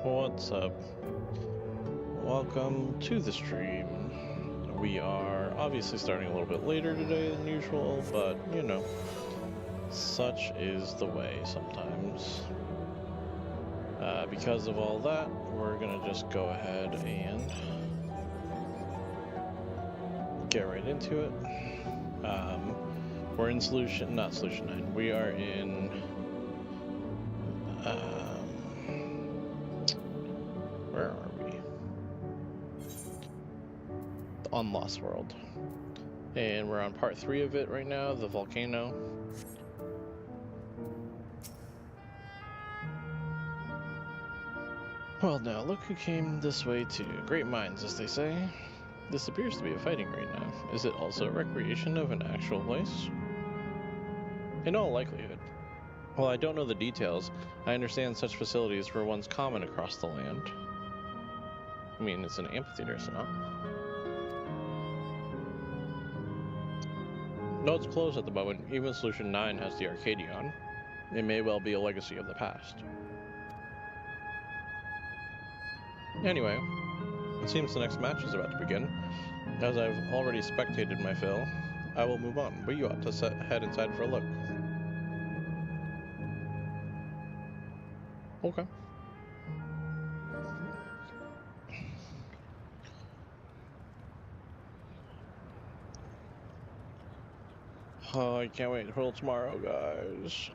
What's up? Welcome to the stream. We are obviously starting a little bit later today than usual, but you know, such is the way sometimes. Because of all that, we're gonna just go ahead and get right into it. We're in not solution 9. We are in where are we? On Lost World. And we're on part 3 of it right now, the volcano. Well now, look who came this way too. Great minds, as they say. This appears to be a fighting arena. Is it also a recreation of an actual place? In all likelihood. While I don't know the details, I understand such facilities were once common across the land. I mean, it's an amphitheater, so not. No, it's closed at the moment. Even Solution 9 has the Arcadion. It may well be a legacy of the past. Anyway, it seems the next match is about to begin. As I've already spectated my fill, I will move on, but you ought to head inside for a look. Okay. Oh, I can't wait till tomorrow, guys.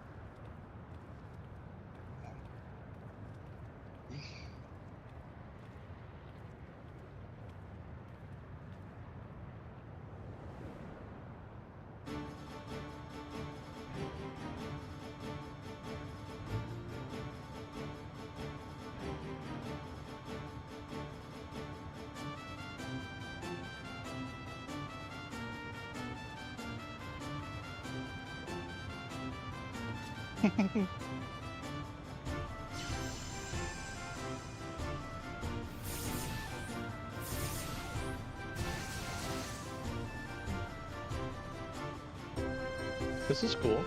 This is cool.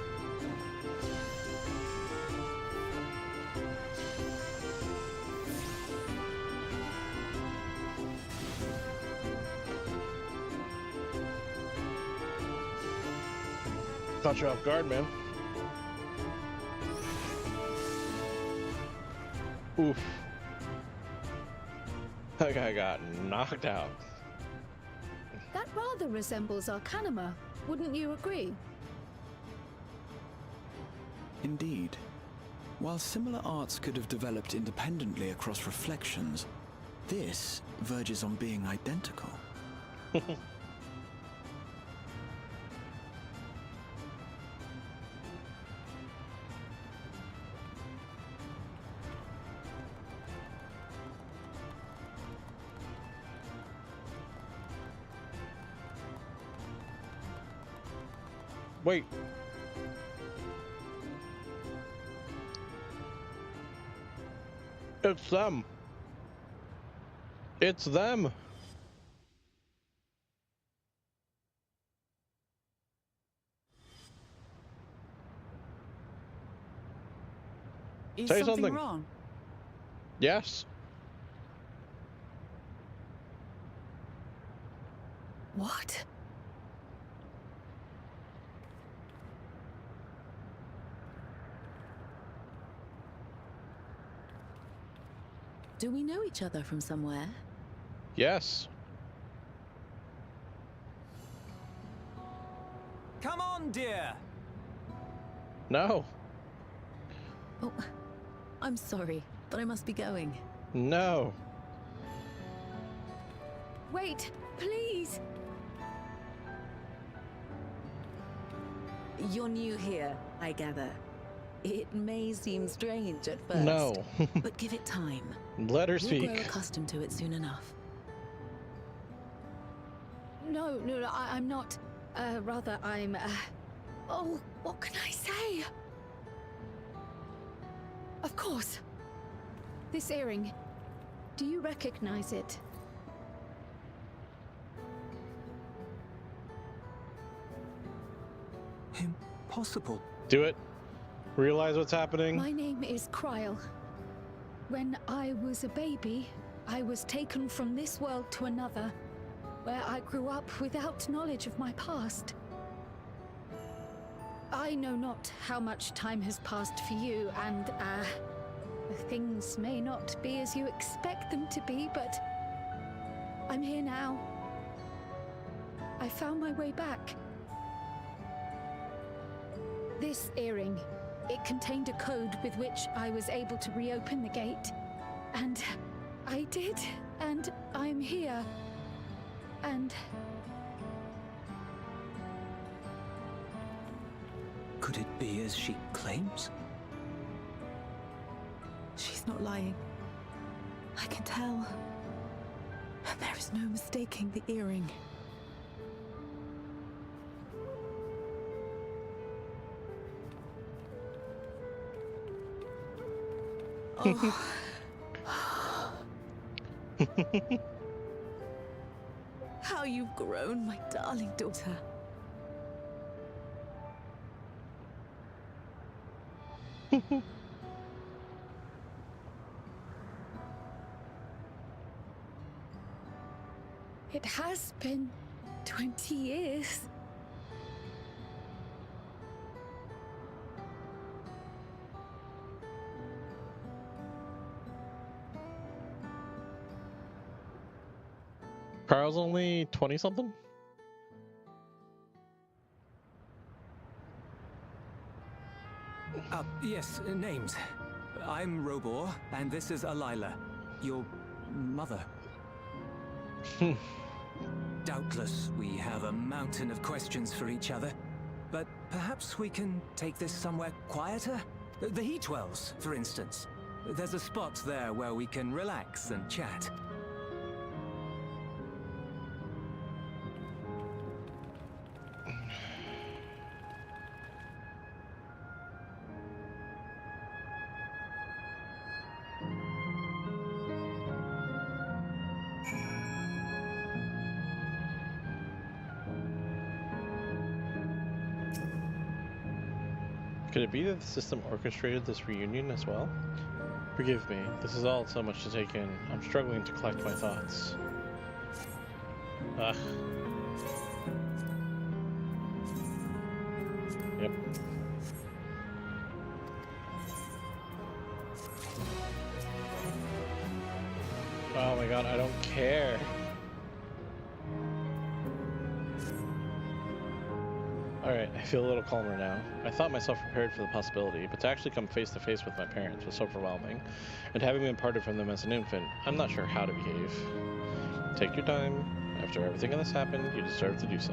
Caught you off guard, man. Oof. That guy got knocked out. That rather resembles Arcanima, wouldn't you agree? Indeed. While similar arts could have developed independently across reflections, this verges on being identical. Wait. It's them. It's them. Is Say something something. wrong? Yes. What? Do we know each other from somewhere? Yes. Come on, dear. No. Oh, I'm sorry, but I must be going. No. Wait, please! You're new here, I gather. It may seem strange at first. No. But give it time. Let her You'll grow speak. accustomed to it soon enough. No, I'm not. Rather, I'm. Oh, what can I say? Of course. This earring. Do you recognize it? Impossible. Do it. Realize what's happening. My name is Kryl. When I was a baby, I was taken from this world to another, where I grew up without knowledge of my past. I know not how much time has passed for you, and, things may not be as you expect them to be, but I'm here now. I found my way back. This earring, it contained a code with which I was able to reopen the gate. And I did, and I'm here. And... Could it be as she claims? She's not lying. I can tell. There is no mistaking the earring. Oh. How you've grown, my darling daughter. it has been 20 years. Carl's only 20-something? Yes, names. I'm Robor, and this is Alila, your mother. Doubtless, we have a mountain of questions for each other, but perhaps we can take this somewhere quieter? The heat wells, for instance. There's a spot there where we can relax and chat. Could it be that the system orchestrated this reunion as well? Forgive me, this is all so much to take in. I'm struggling to collect my thoughts. Ugh. Yep. Oh my god, I don't care. Alright, I feel a little calmer now. I thought myself prepared for the possibility, but to actually come face to face with my parents was overwhelming. And having been parted from them as an infant, I'm not sure how to behave. Take your time. After everything that has happened, you deserve to do so.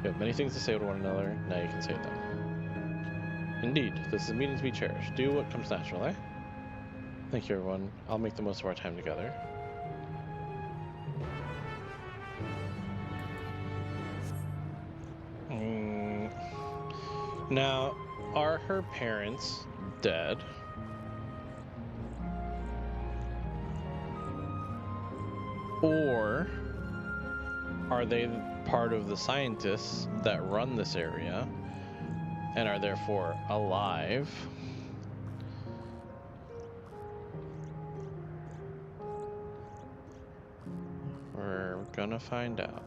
You have many things to say to one another, now you can say them. Indeed, this is a meeting to be cherished. Do what comes natural, eh? Thank you, everyone. I'll make the most of our time together. Now, are her parents dead? Or are they part of the scientists that run this area and are therefore alive? We're gonna find out.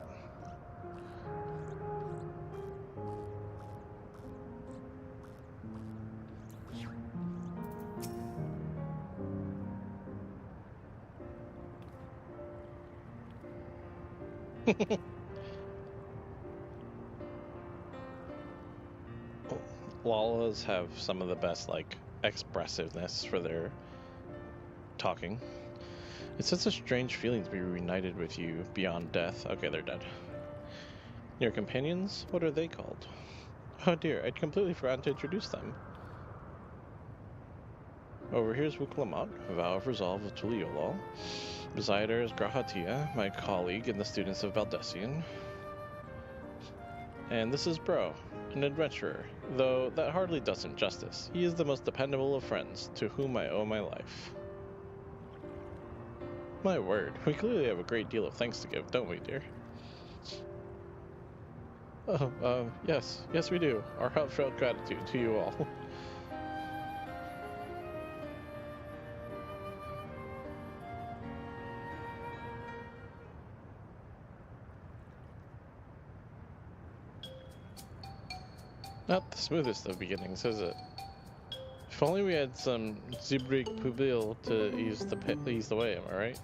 Lalas have some of the best, like, expressiveness for their talking. It's such a strange feeling to be reunited with you beyond death. Okay, they're dead. Your companions? What are they called? Oh dear, I'd completely forgotten to introduce them. Over here is Wuklamat, Vow of Resolve of Tuliolol. Beside her is Grahatia, my colleague and the students of Baldessian. And this is Bro, an adventurer, though that hardly does him justice. He is the most dependable of friends, to whom I owe my life. My word, we clearly have a great deal of thanks to give, don't we, dear? Oh, yes we do. Our heartfelt gratitude to you all. Not the smoothest of beginnings, is it? If only we had some Zibrig Pubil to ease the way, am I right?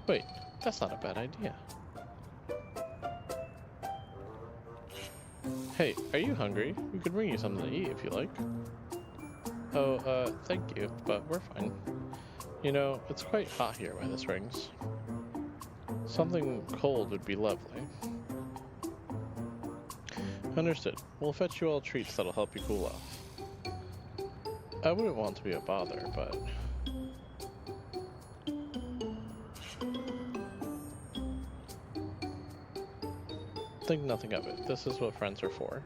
Wait, that's not a bad idea. Hey, are you hungry? We could bring you something to eat if you like. Oh, thank you, but we're fine. You know, it's quite hot here by the springs. Something cold would be lovely. Understood. We'll fetch you all treats that'll help you cool off. I wouldn't want to be a bother, but... Think nothing of it. This is what friends are for.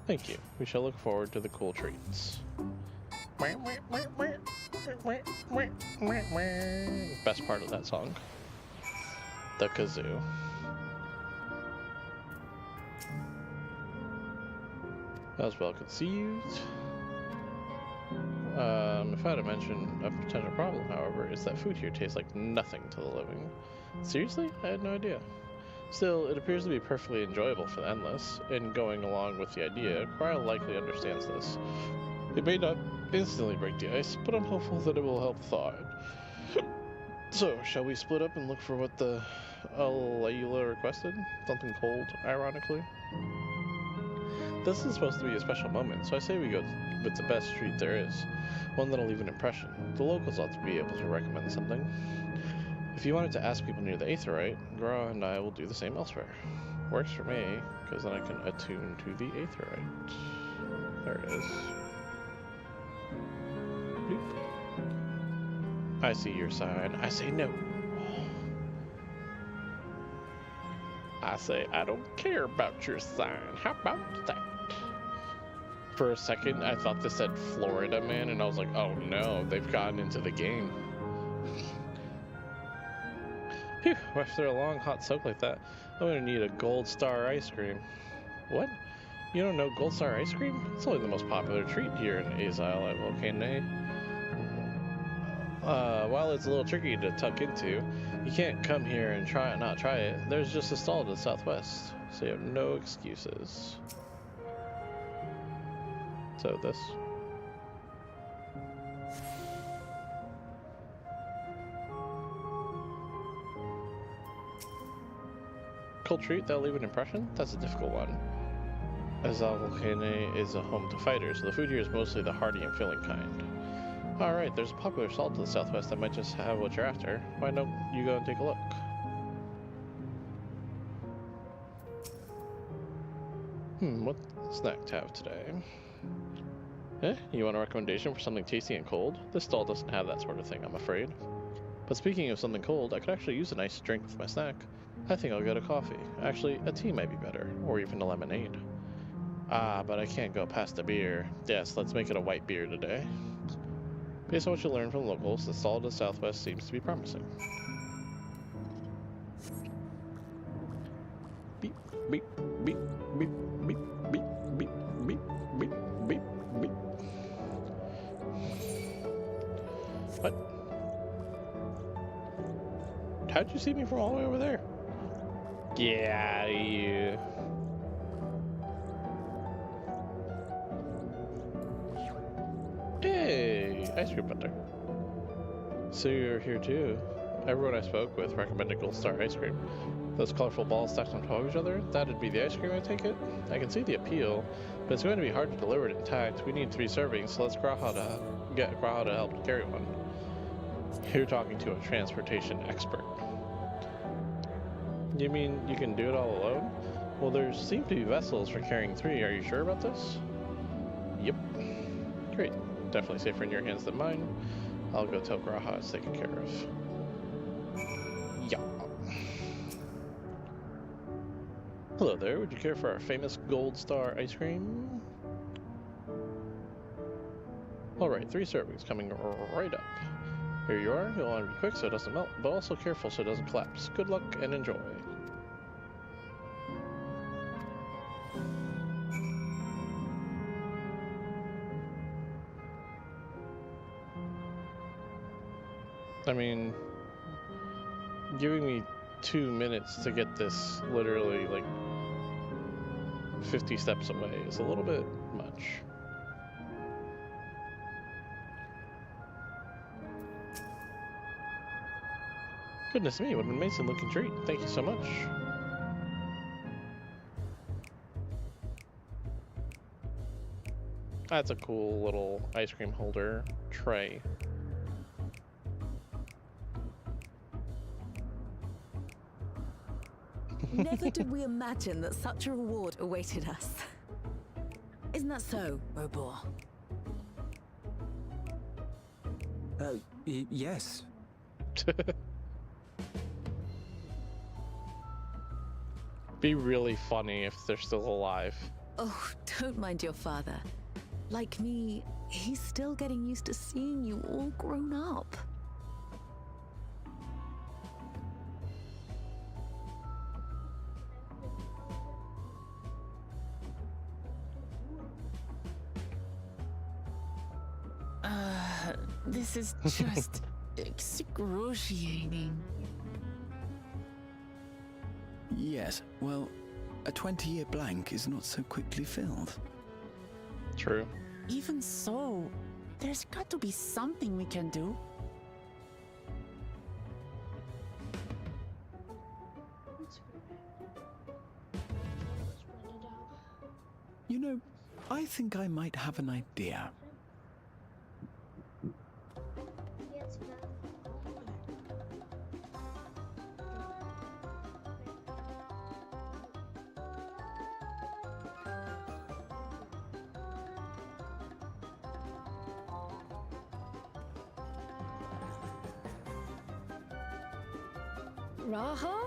Thank you. We shall look forward to the cool treats. Best part of that song. The kazoo. As well conceived. If I had to mention a potential problem, however, is that food here tastes like nothing to the living. Seriously? I had no idea. Still, it appears to be perfectly enjoyable for the endless. In going along with the idea, Cryle likely understands this. It may not instantly break the ice, but I'm hopeful that it will help thaw it. So, shall we split up and look for what the Layla requested? Something cold, ironically. This is supposed to be a special moment, so I say we go with the best treat there is. One that'll leave an impression. The locals ought to be able to recommend something. If you wanted to ask people near the Aetheryte, Gra and I will do the same elsewhere. Works for me, because then I can attune to the Aetheryte. There it is. Bloop. I see your sign. I say no. I say I don't care about your sign. How about that? For a second, I thought this said Florida Man, and I was like, oh no, they've gotten into the game. Phew, after a long hot soak like that, I'm gonna need a Gold Star ice cream. What? You don't know Gold Star ice cream? It's only the most popular treat here in Azile at Volcanae. While it's a little tricky to tuck into, you can't come here and not try it. There's just a stall to the southwest, so you have no excuses. So this. Cold treat that'll leave an impression? That's a difficult one. Azile Volcanae is a home to fighters, so the food here is mostly the hearty and filling kind. Alright, there's a popular stall to the southwest that might just have what you're after. Why don't you go and take a look? What snack to have today? You want a recommendation for something tasty and cold? This stall doesn't have that sort of thing, I'm afraid. But speaking of something cold, I could actually use a nice drink with my snack. I think I'll get a coffee. Actually, a tea might be better, or even a lemonade. Ah, but I can't go past a beer. Yes, let's make it a white beer today. Based on what you learn from locals, the stall to the southwest seems to be promising. Beep, beep, beep, beep, beep, beep, beep, beep, beep, beep, beep. What? How'd you see me from all the way over there? Get out of here. Hey, ice cream butter. So you're here too. Everyone I spoke with recommended Gold Star ice cream. Those colorful balls stacked on top of each other, that'd be the ice cream, I take it? I can see the appeal, but it's going to be hard to deliver it intact. We need 3 servings, so let's get Graha to help carry one. You're talking to a transportation expert. You mean you can do it all alone? Well, there seem to be vessels for carrying 3. Are you sure about this? Yep. Great. Definitely safer in your hands than mine. I'll go tell Graha it's taken care of. Yeah. Hello there, would you care for our famous Gold Star ice cream? Alright, 3 servings coming right up. Here you are. You'll want to be quick so it doesn't melt, but also careful so it doesn't collapse. Good luck and enjoy. I mean, giving me 2 minutes to get this literally, like, 50 steps away is a little bit much. Goodness me, what an amazing looking treat. Thank you so much. That's a cool little ice cream holder tray. Never did we imagine that such a reward awaited us. Isn't that so, Robor? Yes. Be really funny if they're still alive. Oh, don't mind your father. Like me, he's still getting used to seeing you all grown up. This is just excruciating. Yes, well, a 20-year blank is not so quickly filled. True. Even so, there's got to be something we can do. You know, I think I might have an idea. Raha?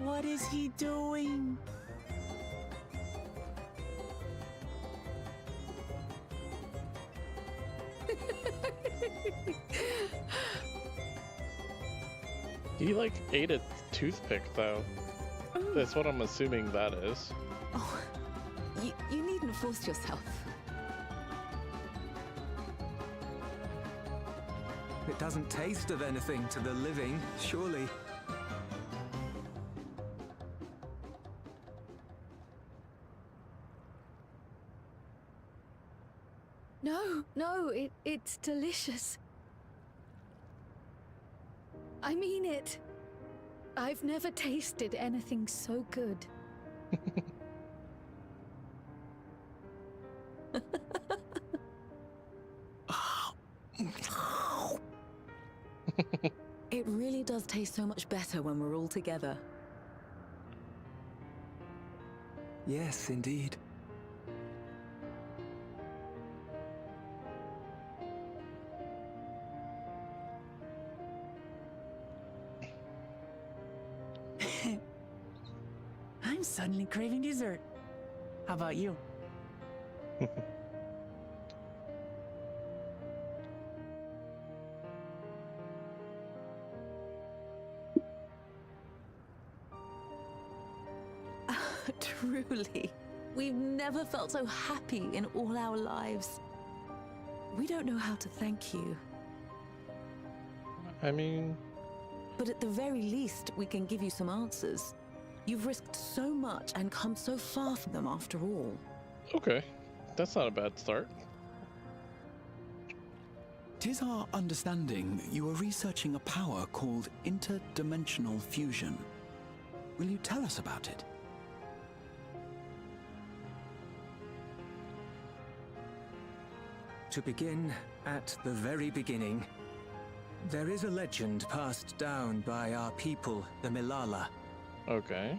What is he doing? He like ate a toothpick though. That's what I'm assuming that is. Oh, you needn't force yourself. It doesn't taste of anything to the living, surely. No, it's delicious. I mean it. I've never tasted anything so good. It really does taste so much better when we're all together. Yes, indeed. I'm suddenly craving dessert. How about you? Truly, we've never felt so happy in all our lives. We don't know how to thank you, I mean, but at the very least, we can give you some answers. You've risked so much and come so far from them after all. okay. That's not a bad start. 'Tis our understanding that you are researching a power called interdimensional fusion. Will you tell us about it? To begin at the very beginning, there is a legend passed down by our people, the Milala. Okay.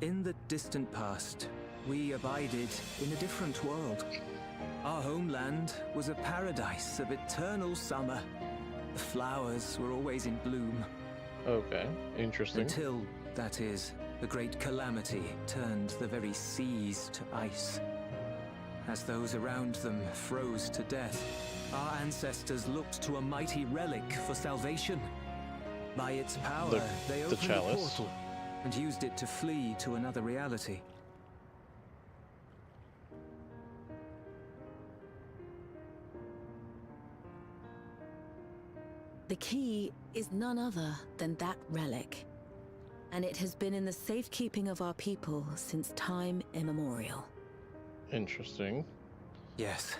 In the distant past, we abided in a different world. Our homeland was a paradise of eternal summer. The flowers were always in bloom. Okay. Interesting. Until, that is, the great calamity turned the very seas to ice. As those around them froze to death, our ancestors looked to a mighty relic for salvation. By its power, they opened a chalice. portal and used it to flee to another reality. The key is none other than that relic, and it has been in the safekeeping of our people since time immemorial. Interesting. Yes.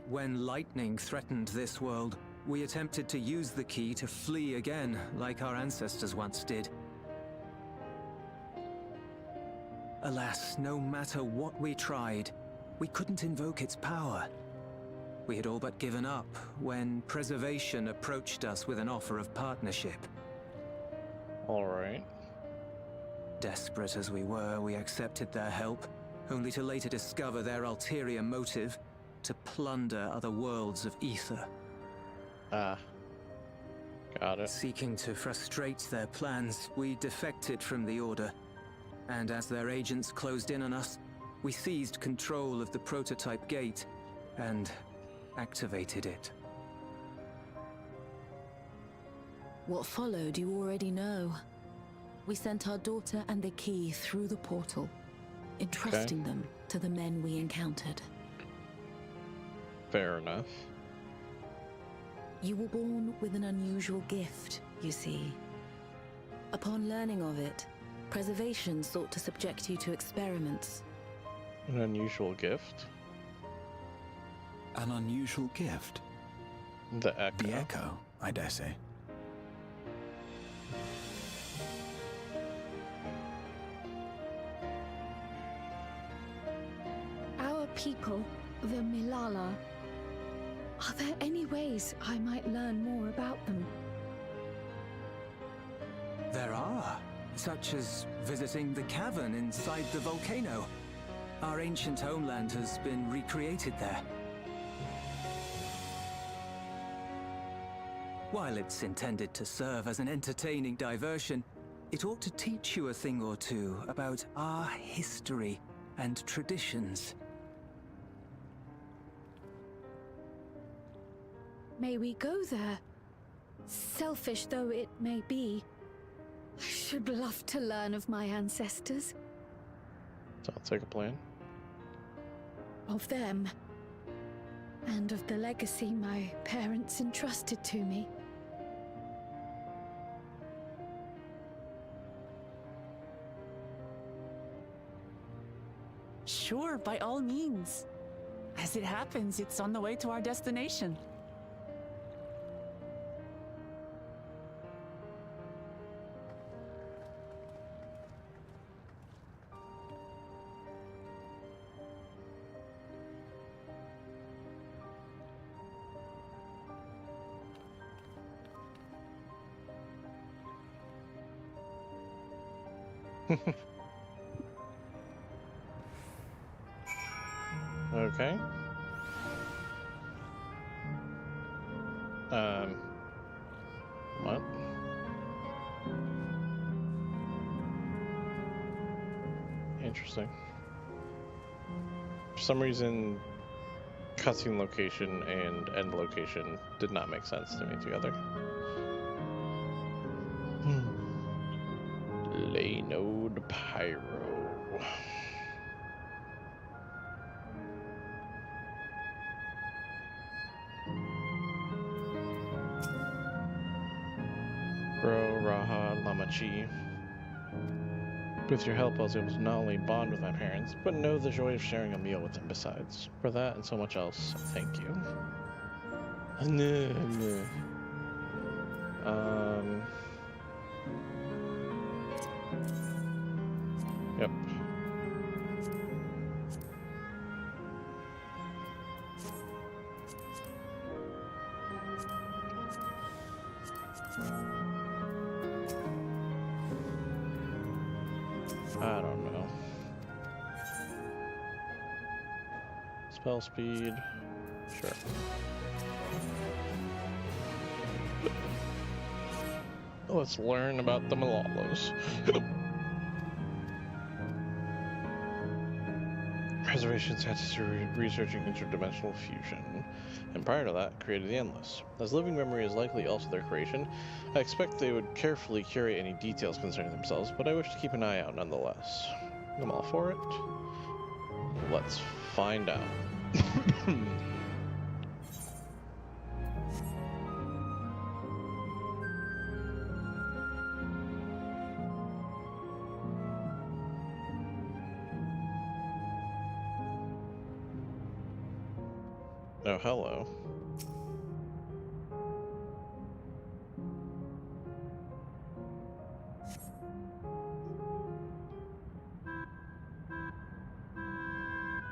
When lightning threatened this world, we attempted to use the key to flee again, like our ancestors once did. Alas, no matter what we tried, we couldn't invoke its power. We had all but given up when Preservation approached us with an offer of partnership. Alright. Desperate as we were, we accepted their help, only to later discover their ulterior motive: to plunder other worlds of ether. Ah. Got it. Seeking to frustrate their plans, we defected from the Order. And as their agents closed in on us, we seized control of the prototype gate and activated it. What followed you already know. We sent our daughter and the key through the portal, entrusting them to the men we encountered. Fair enough. You were born with an unusual gift, you see. Upon learning of it, Preservation sought to subject you to experiments. An unusual gift? An unusual gift? The Echo. The Echo, I dare say. Our people, the Milala. Are there any ways I might learn more about them? There are, such as visiting the cavern inside the volcano. Our ancient homeland has been recreated there. While it's intended to serve as an entertaining diversion, it ought to teach you a thing or two about our history and traditions. May we go there? Selfish though it may be, I should love to learn of my ancestors. Sounds like a plan. Of them. And of the legacy my parents entrusted to me. Sure, by all means. As it happens, it's on the way to our destination. Okay. What? Interesting. For some reason, cutscene location and end location did not make sense to me together. Laynode Pyro. Bro, Raha, Lamachi. With your help, I was able to not only bond with my parents, but know the joy of sharing a meal with them besides. For that and so much else, thank you. Yep. I don't know. Spell speed. Sure. Let's learn about the Malalos. Preservation scientists are researching interdimensional fusion, and prior to that, created the Endless. As living memory is likely also their creation, I expect they would carefully curate any details concerning themselves, but I wish to keep an eye out nonetheless. I'm all for it. Let's find out. Oh, hello.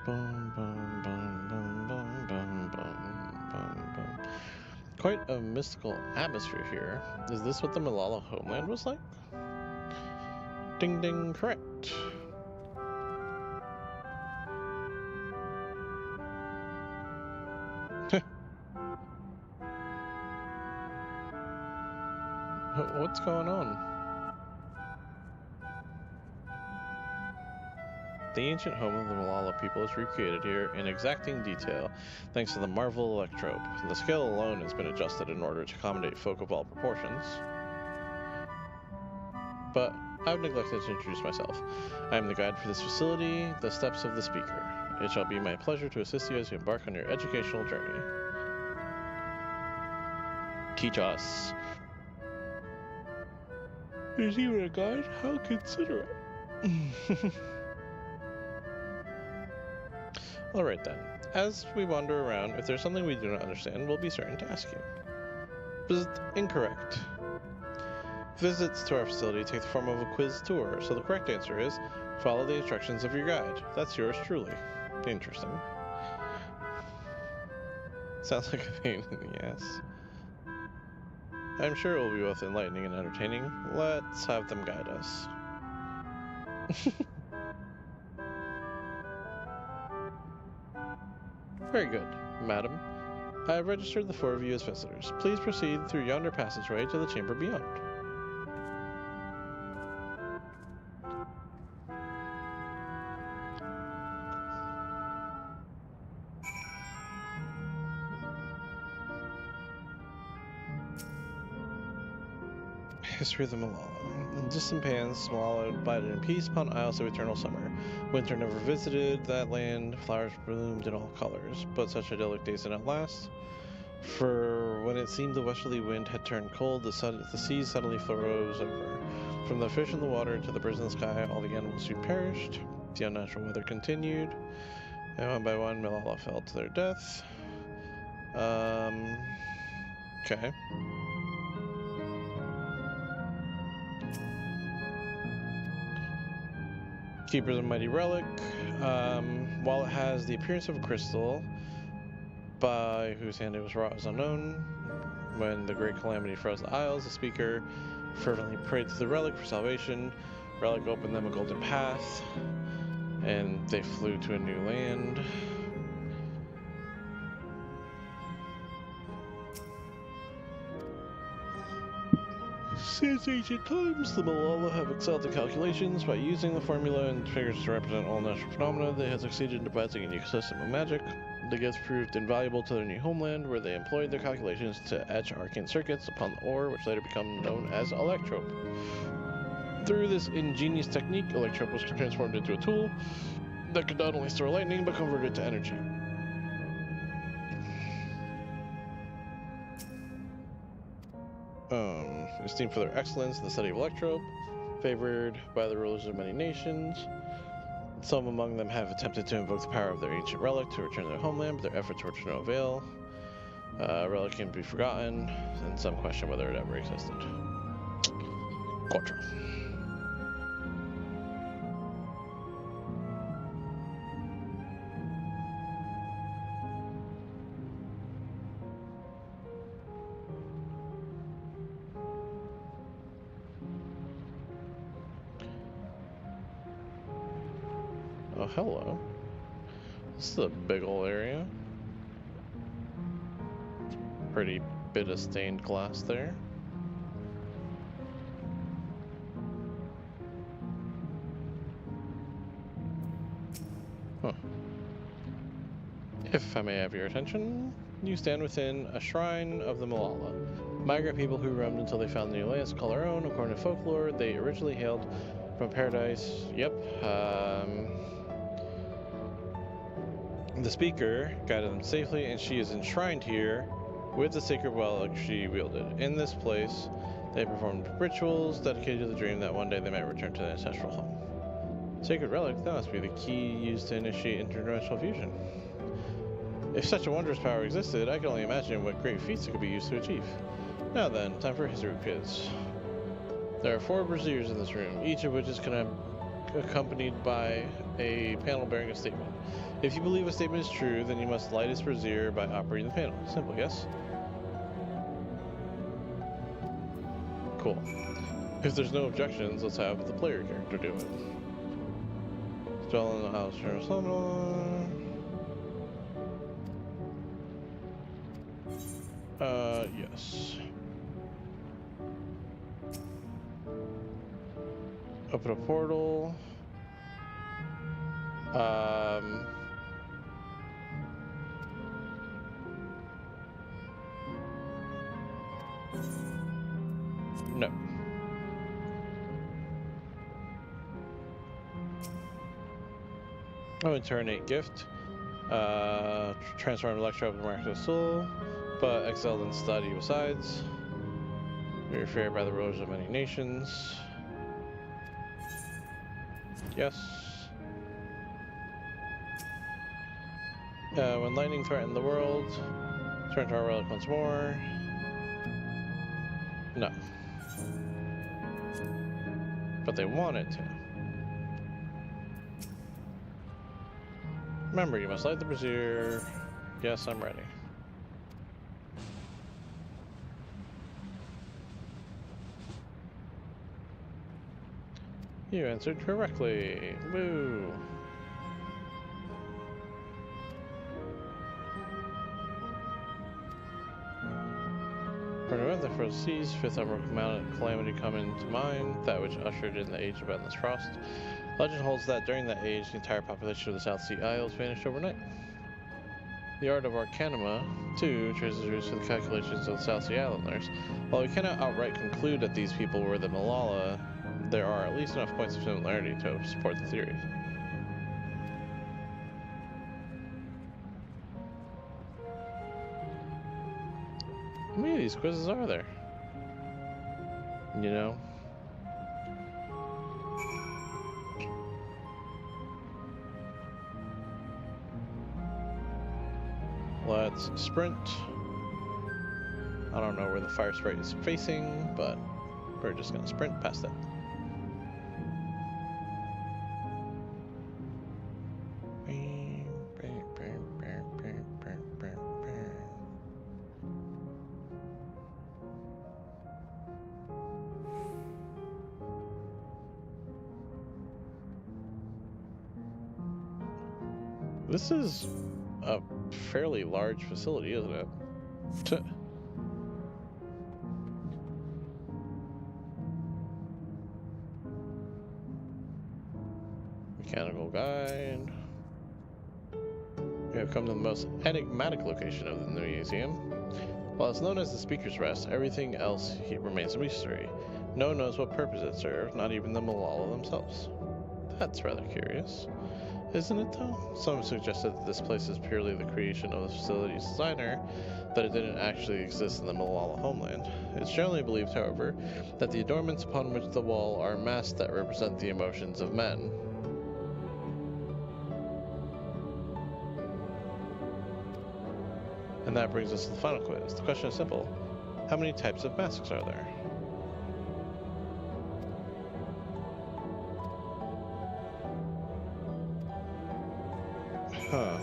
Bum, bum, bum, bum, bum, bum, bum, bum, bum. Quite a mystical atmosphere here. Is this what the Malala homeland was like? Ding ding, correct. What's going on? The ancient home of the Malala people is recreated here in exacting detail thanks to the Marvel electrope. The scale alone has been adjusted in order to accommodate folk of all proportions. But I've neglected to introduce myself. I am the guide for this facility, the steps of the speaker. It shall be my pleasure to assist you as you embark on your educational journey. Teach us. There's even a guide? How considerate. Alright then. As we wander around, if there's something we do not understand, we'll be certain to ask you. Visit incorrect. Visits to our facility take the form of a quiz tour, so the correct answer is follow the instructions of your guide. That's yours truly. Interesting. Sounds like a pain in the ass. I'm sure it will be both enlightening and entertaining. Let's have them guide us. Very good, madam. I have registered the 4 of you as visitors. Please proceed through yonder passageway to the chamber beyond. History of the Malala. In distant pans, Malala abided in peace upon isles of eternal summer. Winter never visited that land, flowers bloomed in all colors, but such idyllic days did not last. For when it seemed the westerly wind had turned cold, the seas suddenly rose over. From the fish in the water to the birds in the sky, all the animals soon perished. The unnatural weather continued, and one by one, Malala fell to their death. Okay. Keeper's a mighty relic. While it has the appearance of a crystal, by whose hand it was wrought is unknown. When the great calamity froze the isles, the speaker fervently prayed to the relic for salvation. Relic opened them a golden path, and they flew to a new land. Since ancient times, the Malala have excelled in calculations. By using the formula and figures to represent all natural phenomena, they have succeeded in devising a new system of magic. The gifts proved invaluable to their new homeland, where they employed their calculations to etch arcane circuits upon the ore, which later became known as electrope. Through this ingenious technique, electrope was transformed into a tool that could not only store lightning, but convert it to energy. Esteemed for their excellence in the study of electrope, favored by the rulers of many nations. Some among them have attempted to invoke the power of their ancient relic to return to their homeland, but their efforts were to no avail. Relic can be forgotten, and some question whether it ever existed. Dawntrail. Oh, hello. This is a big ol' area. Pretty bit of stained glass there. Huh. If I may have your attention, you stand within a shrine of the Malala. Migrant people who roamed until they found the new lands call their own. According to folklore, they originally hailed from paradise. Yep. The speaker guided them safely, and she is enshrined here with the sacred relic she wielded. In this place, they performed rituals dedicated to the dream that one day they might return to their ancestral home. Sacred relic, that must be the key used to initiate interdimensional fusion. If such a wondrous power existed, I can only imagine what great feats it could be used to achieve. Now then, time for a history quiz. There are 4 braziers in this room, each of which is accompanied by a panel bearing a statement. If you believe a statement is true, then you must light its brazier by operating the panel. Simple, yes? Cool. If there's no objections, let's have the player character do it. Spell in the house. Yes. Open a portal. No. Oh, Eternate Gift. Transform Electro up to Miraculous Soul, but excelled in study besides. We are feared by the rulers of many nations. Yes. When lightning threatened the world, turn to our relic once more. No. But they want it to. Remember, you must light the brazier. Yes, I'm ready. You answered correctly. Woo! For an event that foresees, 5th Emerald Calamity come into mind, that which ushered in the Age of Endless Frost. Legend holds that during that age, the entire population of the South Sea Isles vanished overnight. The art of Arcanima, too, traces roots to the calculations of the South Sea Islanders. While we cannot outright conclude that these people were the Malala, there are at least enough points of similarity to support the theory. How many of these quizzes are there? You know? Let's sprint. I don't know where the fire sprite is facing, but we're just gonna sprint past it. This is a fairly large facility, isn't it? Mechanical guide. We have come to the most enigmatic location of the museum. While it's known as the Speaker's Rest, everything else remains a mystery. No one knows what purpose it served, not even the Malala themselves. That's rather curious. Isn't it though? Some suggested that this place is purely the creation of the facility's designer, that it didn't actually exist in the Malala homeland. It's generally believed, however, that the adornments upon which the wall are masks that represent the emotions of men. And that brings us to the final quiz. The question is simple. How many types of masks are there? Huh.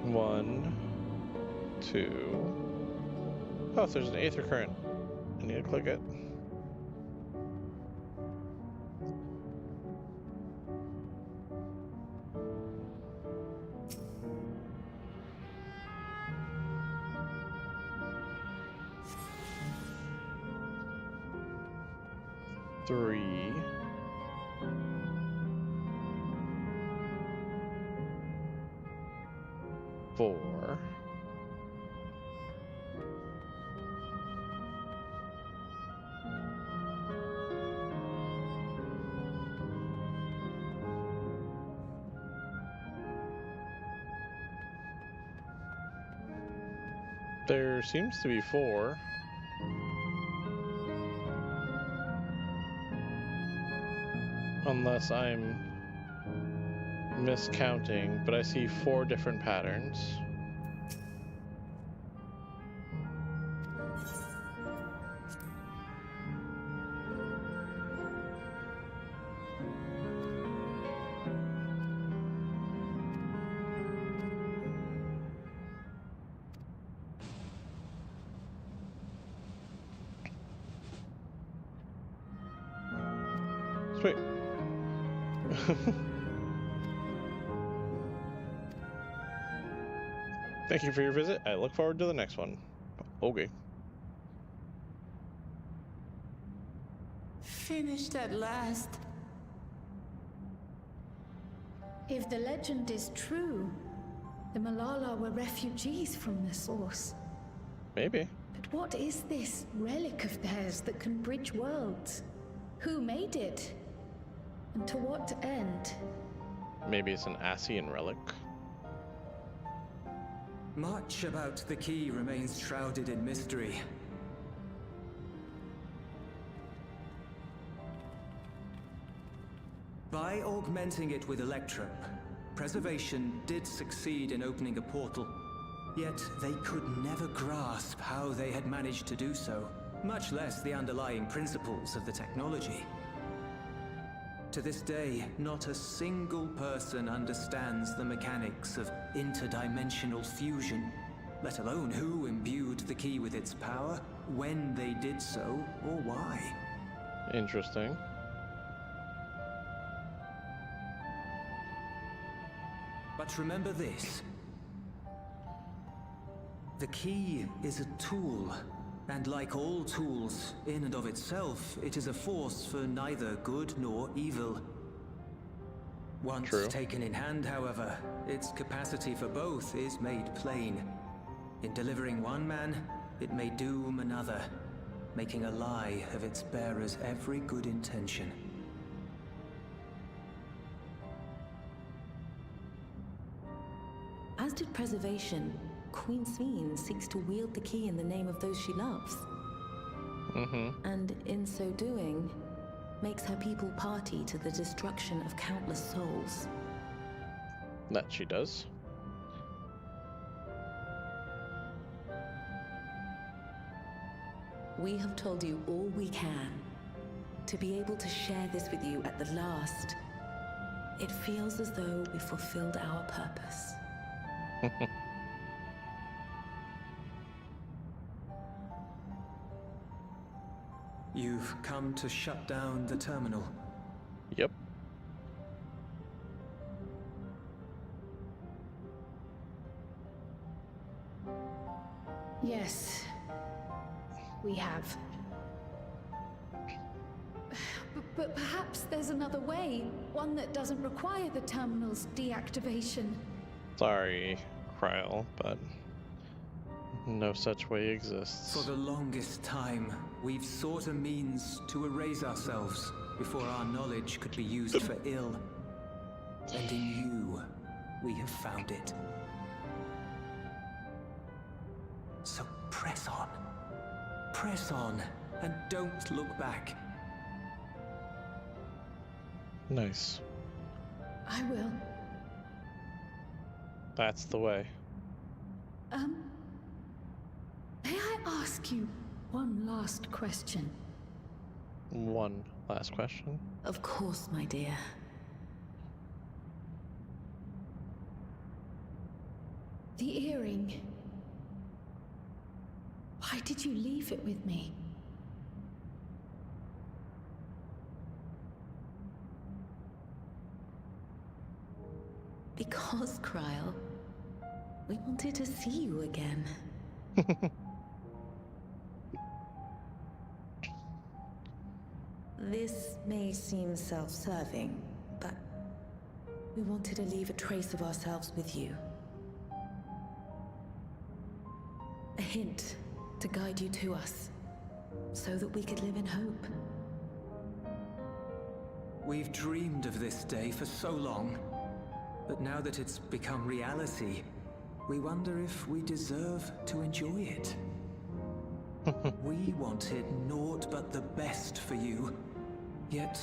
One, two. Oh, there's an aether current. I need to click it. Three. Four. There seems to be four. Unless I'm miscounting, but I see 4 different patterns. Sweet. Thank you for your visit. I look forward to the next one. Okay. Finished at last. If the legend is true, the Malala were refugees from the source. Maybe. But what is this relic of theirs that can bridge worlds? Who made it? And to what end? Maybe it's an Asian relic. Much about the key remains shrouded in mystery. By augmenting it with Electrum, Preservation did succeed in opening a portal. Yet they could never grasp how they had managed to do so, much less the underlying principles of the technology. To this day, not a single person understands the mechanics of interdimensional fusion, let alone who imbued the key with its power, when they did so, or why. Interesting. But remember this. The key is a tool, and like all tools, in and of itself, it is a force for neither good nor evil. Once True. taken in hand, however, its capacity for both is made plain. In delivering one man, it may doom another, making a lie of its bearer's every good intention. As did Preservation, Queen Sveen seeks to wield the key in the name of those she loves. And in so doing, makes her people party to the destruction of countless souls. That she does. We have told you all we can. To be able to share this with you at the last, it feels as though we fulfilled our purpose. You've come to shut down the terminal. Yep. Yes, we have. But perhaps there's another way, one that doesn't require the terminal's deactivation. Sorry, Kryl, but no such way exists. For the longest time, we've sought a means to erase ourselves before our knowledge could be used for ill. And in you, we have found it. So press on, and don't look back. Nice. I will. That's the way. May I ask you one last question? One last question. Of course, my dear. The earring. Why did you leave it with me? Because, Kryl, we wanted to see you again. This may seem self-serving, but we wanted to leave a trace of ourselves with you. A hint to guide you to us, so that we could live in hope. We've dreamed of this day for so long, but now that it's become reality, we wonder if we deserve to enjoy it. We wanted naught but the best for you, yet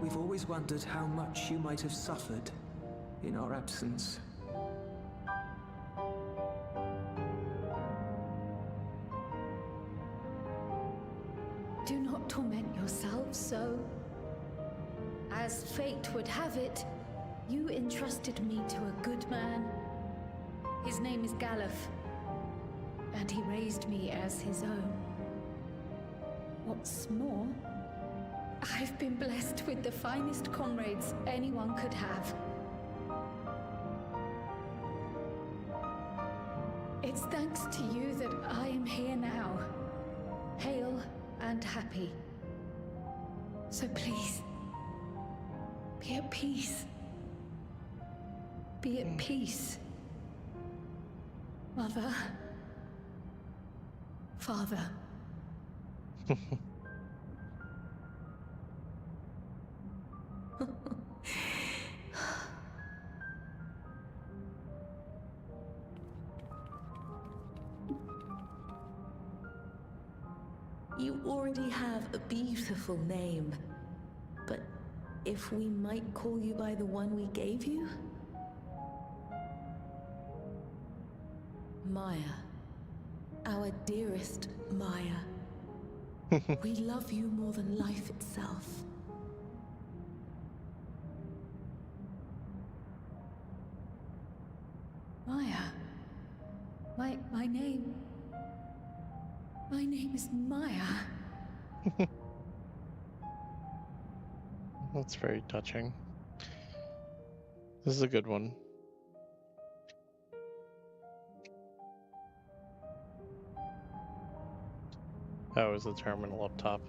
we've always wondered how much you might have suffered in our absence. Do not torment yourselves so. As fate would have it, you entrusted me to a good man. His name is Galuf, and he raised me as his own. What's more, I've been blessed with the finest comrades anyone could have. It's thanks to you that I am here now, hale and happy. So please, be at peace. Be at peace. Mother. Father. You already have a beautiful name, but if we might call you by the one we gave you? Maya. Our dearest Maya. We love you more than life itself. Maya. My name... My name is Maya. That's very touching. This is a good one. Oh, is the terminal up top?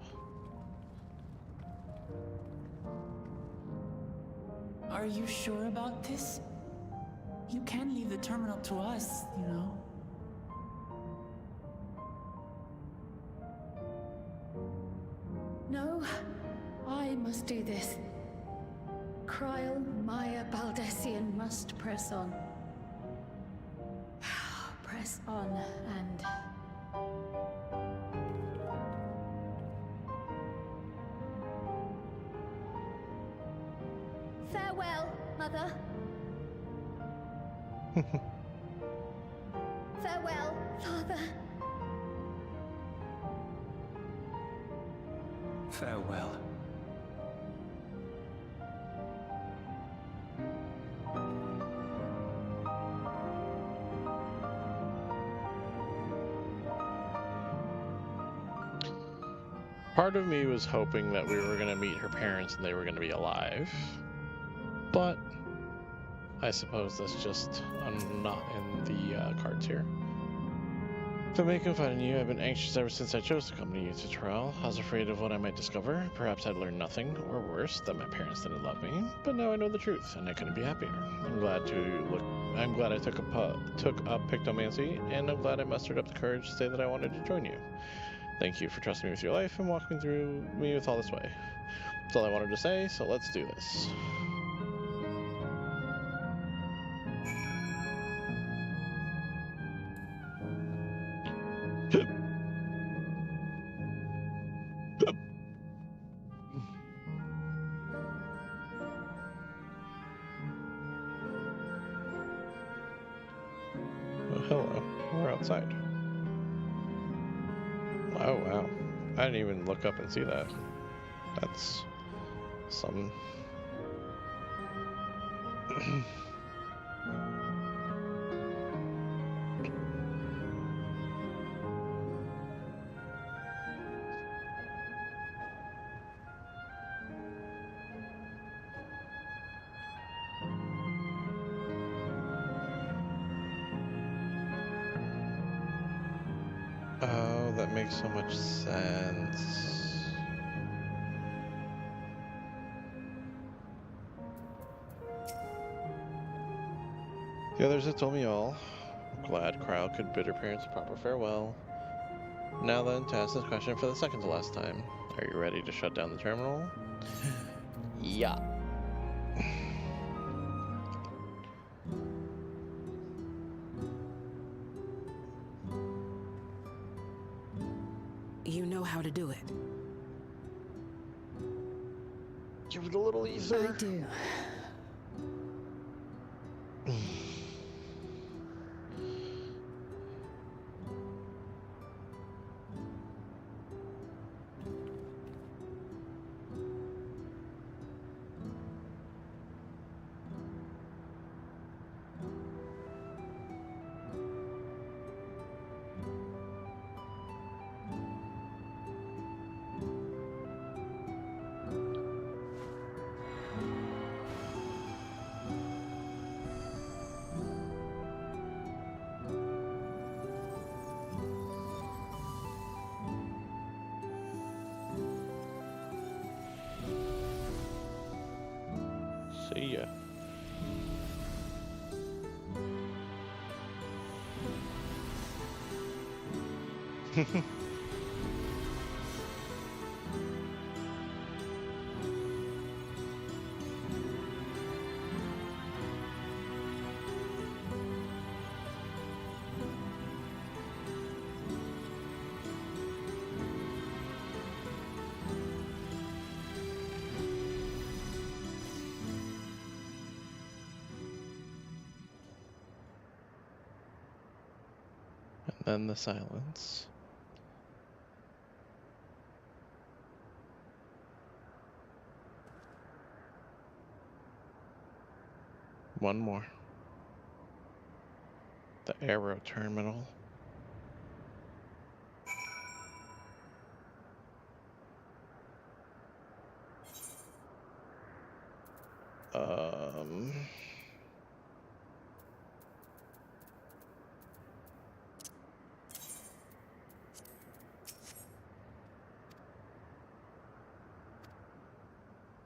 Are you sure about this? You can leave the terminal to us, you know. No, I must do this. Kryl, Maya, Baldessian must press on. Press on and... Farewell, Mother. Farewell, Father. Farewell. Part of me was hoping that we were going to meet her parents and they were going to be alive. But I suppose that's just not in the cards here. To make confide in you, I've been anxious ever since I chose to accompany you to trial. I was afraid of what I might discover. Perhaps I'd learn nothing, or worse, that my parents didn't love me. But now I know the truth, and I couldn't be happier. I'm glad I took up pictomancy, and I'm glad I mustered up the courage to say that I wanted to join you. Thank you for trusting me with your life and walking through me with all this way. That's all I wanted to say, so let's do this. Oh, hello. We're outside. Oh, wow. I didn't even look up and see that. That's some... Oh, that makes so much sense. The others have told me all. I'm glad Kryl could bid her parents a proper farewell. Now then, to ask this question for the second to last time. Are you ready to shut down the terminal? Yeah. You know how to do it. You a little ether? I do. See ya. And then the silence. One more. The Aero Terminal.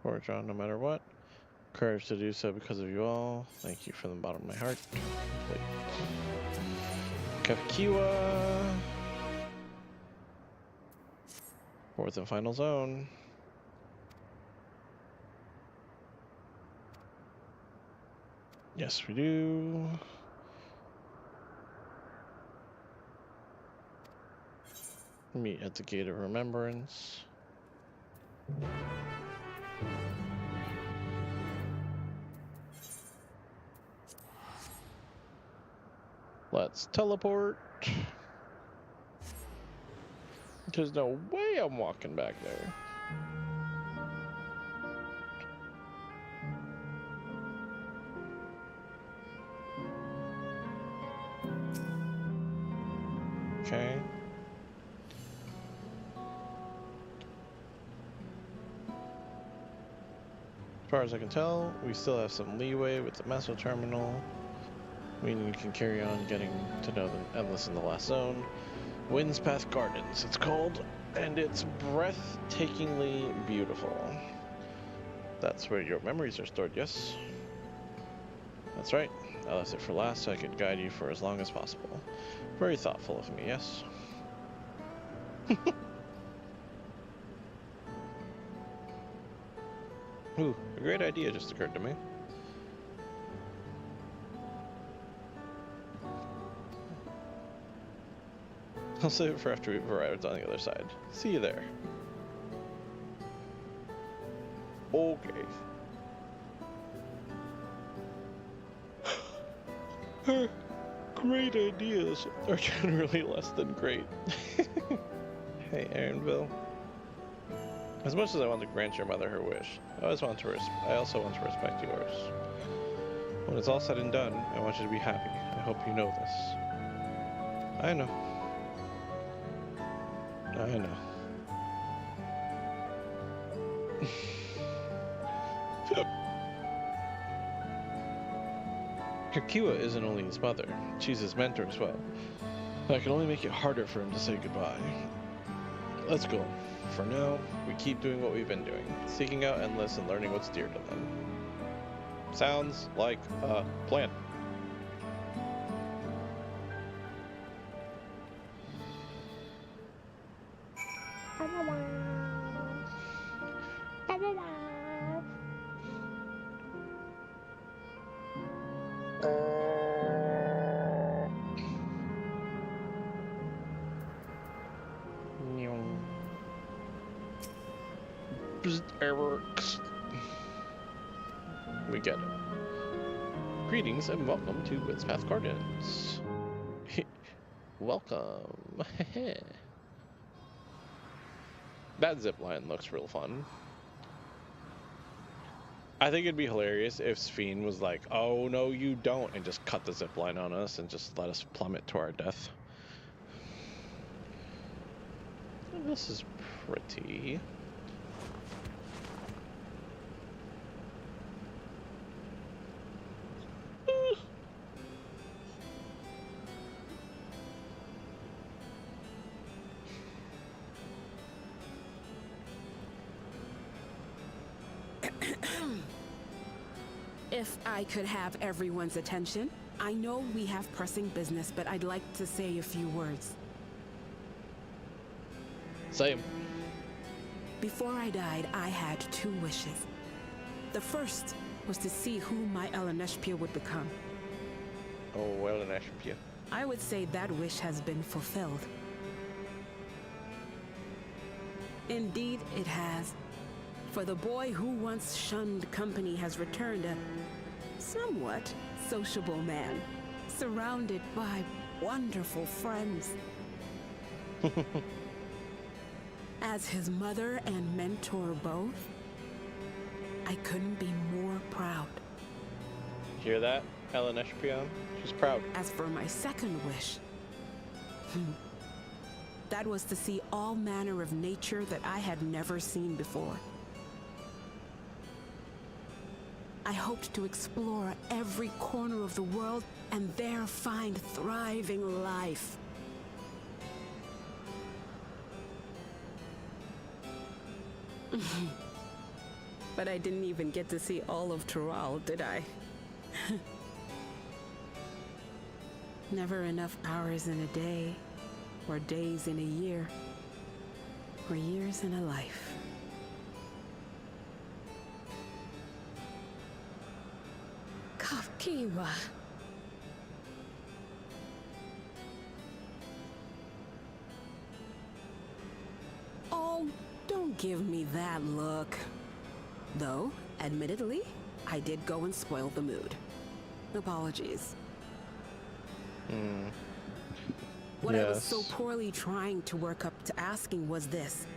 Forge on no matter what. Courage to do so because of you all. Thank you from the bottom of my heart. Wait. Kakiwa. Fourth and final zone. Yes, we do. Meet at the Gate of Remembrance. Let's teleport. There's no way I'm walking back there. Okay. As far as I can tell, we still have some leeway with the Meso Terminal. Meaning you can carry on getting to know the Endless in the last zone. Winds Path Gardens, it's called, and it's breathtakingly beautiful. That's where your memories are stored, yes? That's right. I left it for last so I could guide you for as long as possible. Very thoughtful of me, yes? Ooh, a great idea just occurred to me. I'll save it for after we've arrived on the other side. See you there. Okay. Great ideas are generally less than great. Hey, Aaronville. As much as I want to grant your mother her wish, I also want to respect yours. When it's all said and done, I want you to be happy. I hope you know this. I know. I know. Kakiwa isn't only his mother, she's his mentor as well. That can only make it harder for him to say goodbye. Let's go. For now, we keep doing what we've been doing, seeking out Endless and learning what's dear to them. Sounds like a plan. Just Eric's. We get it. Greetings and welcome to Winspath Gardens. Welcome. That zip line looks real fun. I think it'd be hilarious if Sphene was like, "Oh no, you don't," and just cut the zip line on us and just let us plummet to our death. This is pretty. If I could have everyone's attention, I know we have pressing business, but I'd like to say a few words. Same. Before I died, I had 2 wishes. The first was to see who my Eleneshpia would become. Oh, well, an Ashpia. I would say that wish has been fulfilled. Indeed, it has. For the boy who once shunned company has returned a somewhat sociable man, surrounded by wonderful friends. As his mother and mentor both, I couldn't be more proud. Hear that, Eleneshpia? She's proud. As for my second wish, that was to see all manner of nature that I had never seen before. I hoped to explore every corner of the world and there find thriving life. But I didn't even get to see all of Tural, did I? Never enough hours in a day, or days in a year, or years in a life. Kafkiwa. Oh, don't give me that look. Though, admittedly, I did go and spoil the mood. Apologies. What I was so poorly trying to work up to asking was this.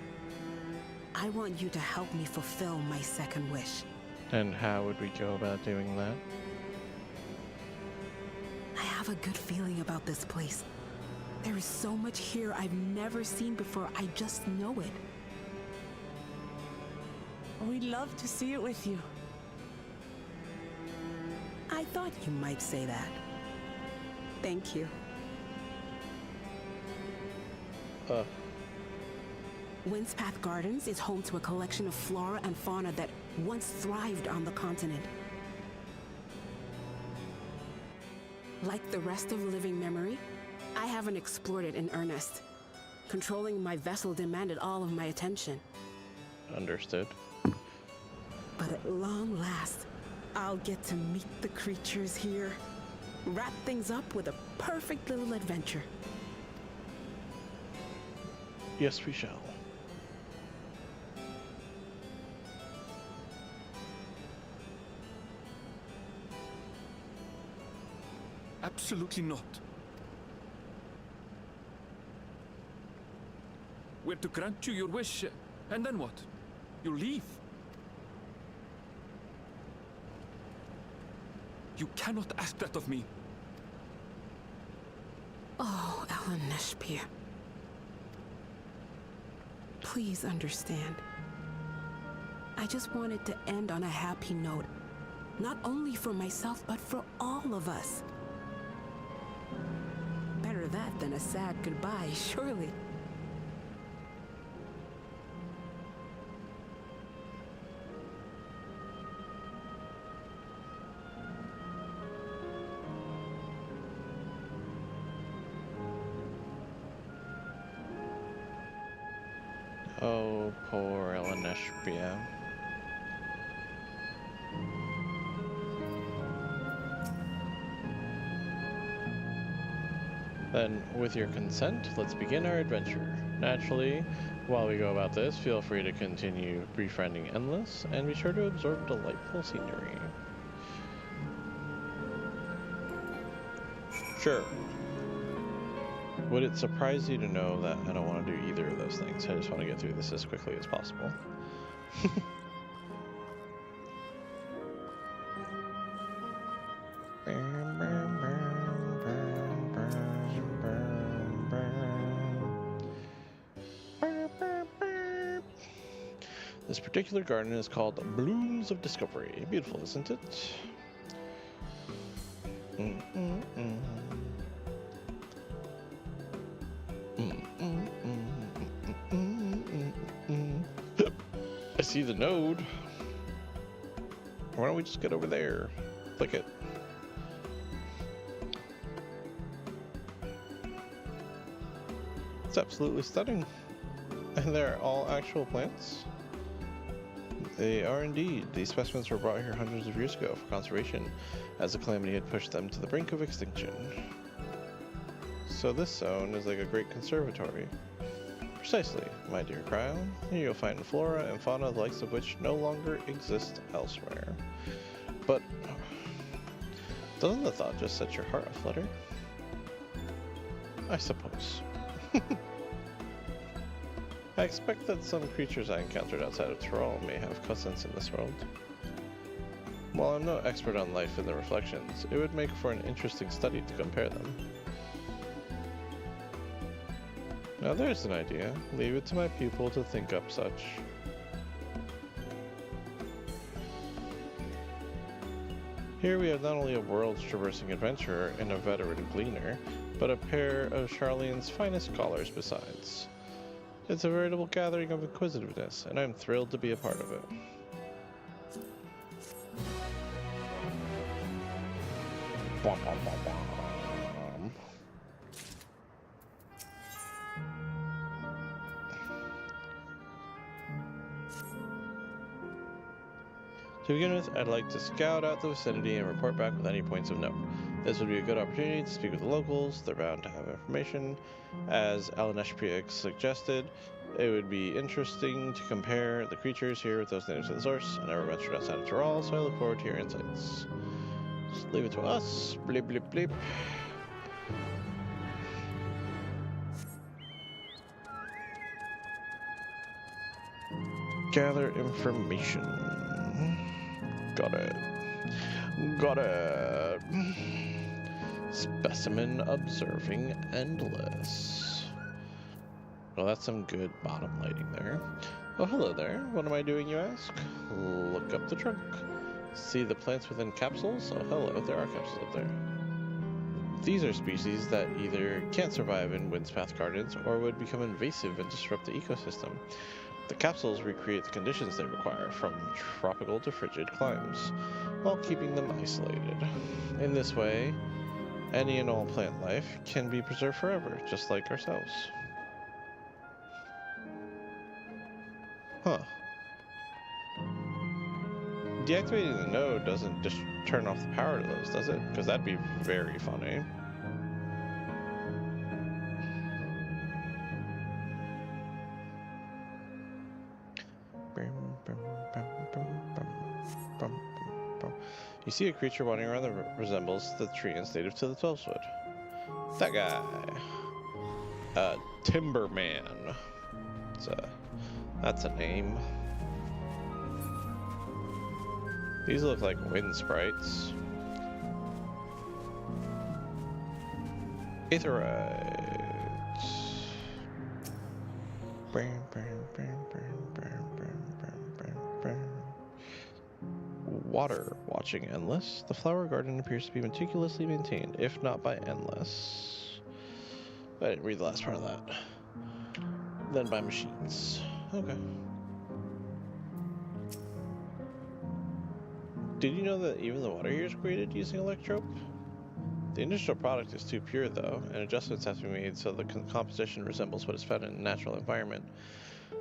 I want you to help me fulfill my second wish. And how would we go about doing that? I have a good feeling about this place. There is so much here I've never seen before. I just know it. We'd love to see it with you. I thought you might say that. Thank you. Winspath Gardens is home to a collection of flora and fauna that once thrived on the continent. Like the rest of living memory, I haven't explored it in earnest. Controlling my vessel demanded all of my attention. Understood. But at long last, I'll get to meet the creatures here. Wrap things up with a perfect little adventure. Yes, we shall. Absolutely not. We're to grant you your wish, and then what? You leave? You cannot ask that of me. Oh, Eleneshpia. Please understand. I just wanted to end on a happy note. Not only for myself, but for all of us. Better that than a sad goodbye, surely. Oh, poor Eleneshpia. Then, with your consent, let's begin our adventure. Naturally, while we go about this, feel free to continue befriending Endless, and be sure to absorb delightful scenery. Sure. Would it surprise you to know that I don't want to do either of those things? I just want to get through this as quickly as possible. This particular garden is called Blooms of Discovery. Beautiful, isn't it? I see the node. Why don't we just get over there? Click it. It's absolutely stunning. And they're all actual plants? They are indeed. These specimens were brought here hundreds of years ago for conservation, as the calamity had pushed them to the brink of extinction. So this zone is like a great conservatory. Precisely, my dear Cryo. Here you'll find flora and fauna the likes of which no longer exist elsewhere. But doesn't the thought just set your heart aflutter? I suppose. I expect that some creatures I encountered outside of Tyrol may have cousins in this world. While I'm no expert on life in the reflections, it would make for an interesting study to compare them. Now there's an idea. Leave it to my pupil to think up such. Here we have not only a world-traversing adventurer and a veteran gleaner, but a pair of Charlene's finest scholars besides. It's a veritable gathering of inquisitiveness, and I'm thrilled to be a part of it. Bom, bom, bom, bom. To begin with, I'd like to scout out the vicinity and report back with any points of note. This would be a good opportunity to speak with the locals. They're bound to have information. As Alaneshpriak suggested, it would be interesting to compare the creatures here with those natives of the source. I never ventured outside of Tyrol, so I look forward to your insights. Just leave it to us. Bleep, bleep, bleep. Gather information. Got it. Got it. Specimen observing endless. Well, that's some good bottom lighting there. Oh, hello there. What am I doing, you ask? Look up the trunk. See the plants within capsules? Oh, hello. There are capsules up there. These are species that either can't survive in Windspath Gardens or would become invasive and disrupt the ecosystem. The capsules recreate the conditions they require, from tropical to frigid climes, while keeping them isolated. In this way, any and all plant life can be preserved forever, just like ourselves. Huh. Deactivating the node doesn't just turn off the power to those, does it? Because that'd be very funny. You see a creature wandering around that resembles the treants native to the 12-foot. That guy. Timberman. That's a name. These look like wind sprites. Aetheryte. Water watching endless. The flower garden appears to be meticulously maintained, if not by endless. I didn't read the last part of that. Then by machines. Okay. Did you know that even the water here is created using electrope? The industrial product is too pure though, and adjustments have to be made so the composition resembles what is found in a natural environment.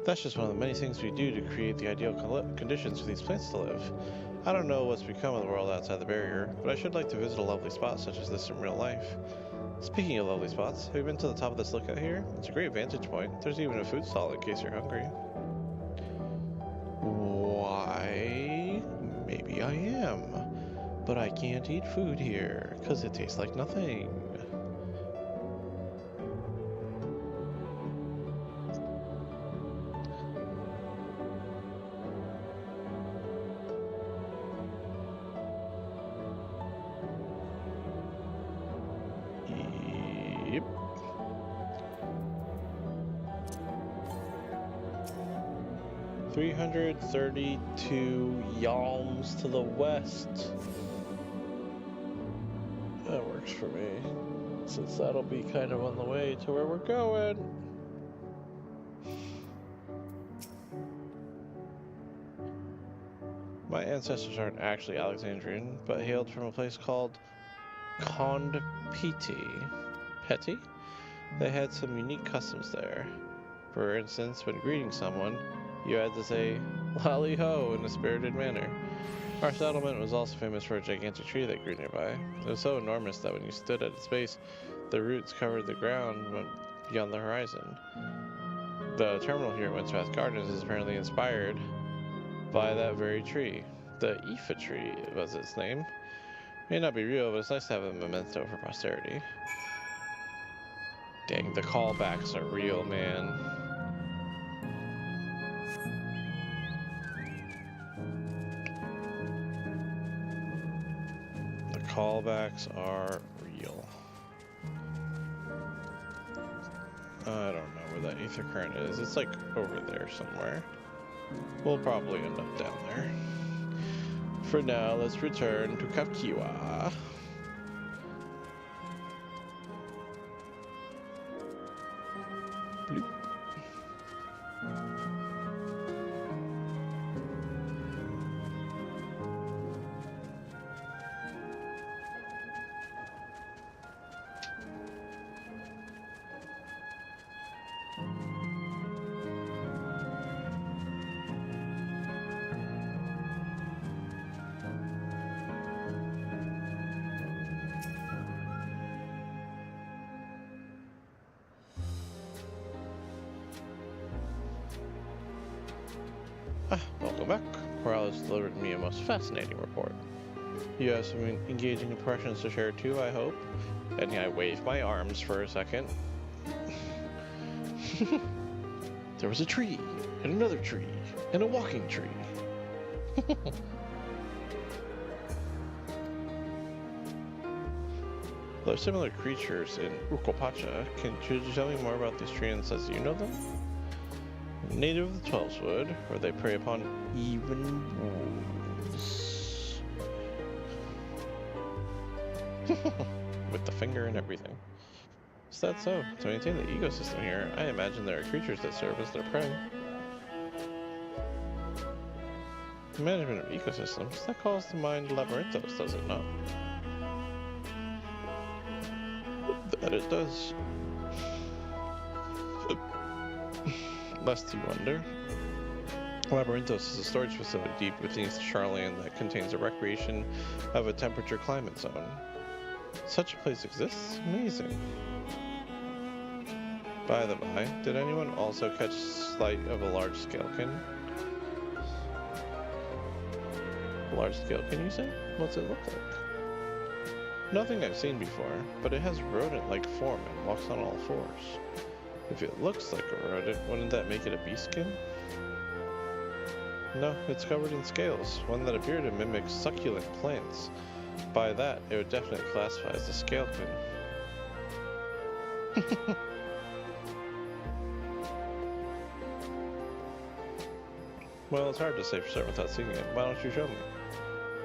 That's just one of the many things we do to create the ideal conditions for these plants to live. I don't know what's become of the world outside the barrier, but I should like to visit a lovely spot such as this in real life. Speaking of lovely spots, have you been to the top of this lookout here? It's a great vantage point. There's even a food stall in case you're hungry. Why? Maybe I am. But I can't eat food here, because it tastes like nothing. Yep. $332 yalms to the west. That works for me, since that'll be kind of on the way to where we're going. My ancestors aren't actually Alexandrian, but hailed from a place called Petty? They had some unique customs there. For instance, when greeting someone, you had to say, "Lally ho," in a spirited manner. Our settlement was also famous for a gigantic tree that grew nearby. It was so enormous that when you stood at its base, the roots covered the ground beyond the horizon. The terminal here at Windspath Gardens is apparently inspired by that very tree. The Aoife tree was its name. May not be real, but it's nice to have a memento for posterity. Dang, the callbacks are real, man. The callbacks are real. I don't know where that ether current is. It's like over there somewhere. We'll probably end up down there. For now, let's return to Kapkiwa. Bloop. Welcome back. Corral has delivered me a most fascinating report. You have some engaging impressions to share too, I hope. And I waved my arms for a second. There was a tree, and another tree, and a walking tree. There are similar creatures in Ukopacha. Could you tell me more about these treants as you know them? Native of the Twelveswood, where they prey upon even wolves. With the finger and everything. Is that so? To maintain the ecosystem here, I imagine there are creatures that serve as their prey. Management of ecosystems, that calls to mind Labyrinthos, does it not? That it does. Lest you wonder, Labyrinthos is a storage facility deep beneath Charland that contains a recreation of a temperature climate zone. Such a place exists? Amazing. By the by, did anyone also catch sight of a large scalekin? A large scalekin, you say? What's it look like? Nothing I've seen before, but it has rodent-like form and walks on all fours. If it looks like a rodent, wouldn't that make it a beastskin? No, it's covered in scales, one that appear to mimic succulent plants. By that, it would definitely classify as a scalekin. Well, it's hard to say for certain without seeing it. Why don't you show me?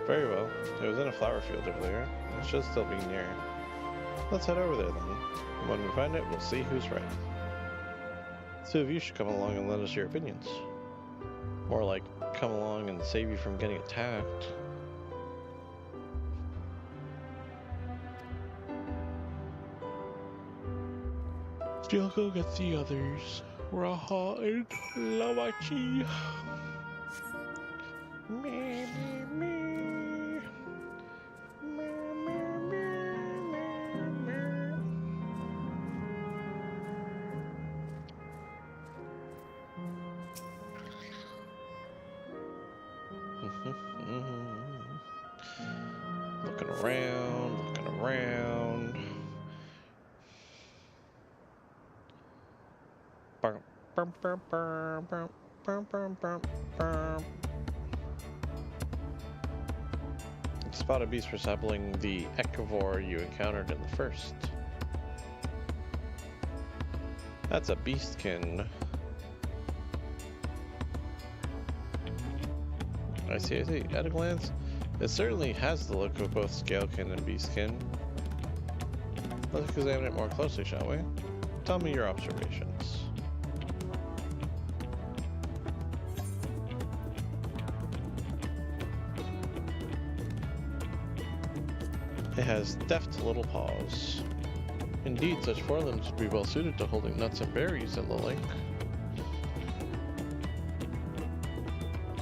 Very well. It was in a flower field earlier. It should still be near. Let's head over there then. When we find it, we'll see who's right. Two of you should come along and lend us your opinions. More like, come along and save you from getting attacked. Still go get the others. Raha and Lawachi. Me, me, me. Looking around. Spot a beast resembling the echivore you encountered in the first. That's a beastkin. I see. At a glance, it certainly has the look of both scalekin and beastkin. Let's examine it more closely, shall we? Tell me your observations. It has deft little paws. Indeed, such forelimbs would be well suited to holding nuts and berries and the like.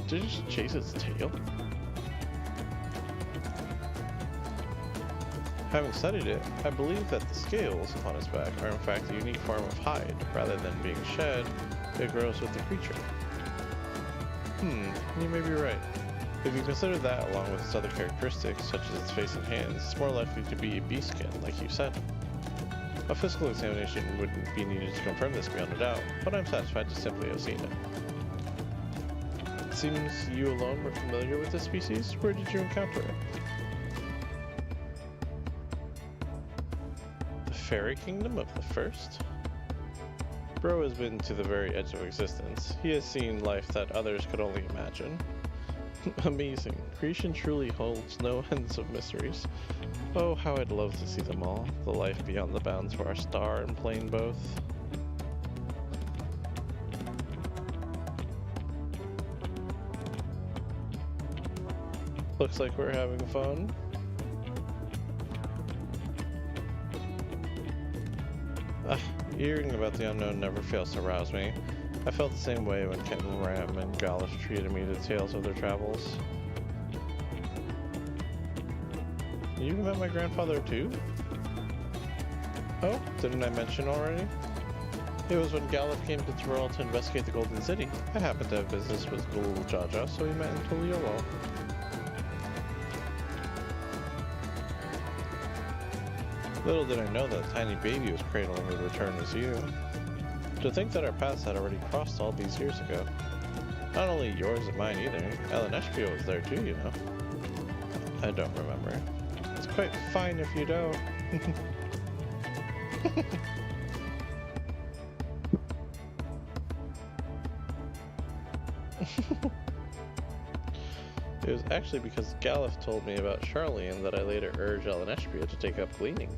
Did it just chase its tail? Having studied it, I believe that the scales upon its back are in fact a unique form of hide. Rather than being shed, it grows with the creature. You may be right. If you consider that along with its other characteristics, such as its face and hands, it's more likely to be a beastskin, like you said. A physical examination wouldn't be needed to confirm this beyond a doubt, but I'm satisfied to simply have seen it. It seems you alone were familiar with this species. Where did you encounter it? The fairy kingdom of the first? Bro has been to the very edge of existence. He has seen life that others could only imagine. Amazing. Creation truly holds no ends of mysteries. Oh, how I'd love to see them all. The life beyond the bounds of our star and plane both. Looks like we're having fun. Hearing about the unknown never fails to rouse me. I felt the same way when Kenton Ram and Galif treated me to tales of their travels. You met my grandfather too? Oh, didn't I mention already? It was when Galif came to Tyrell to investigate the Golden City. I happened to have business with Gul Jaja, so we met in Tuliolo. Little did I know that the tiny baby was cradling would return as you. To think that our paths had already crossed all these years ago. Not only yours and mine either. Ellen Eshpio was there too, you know. I don't remember. It's quite fine if you don't. It was actually because Galif told me about Charlene that I later urged Ellen Eshpio to take up gleaning.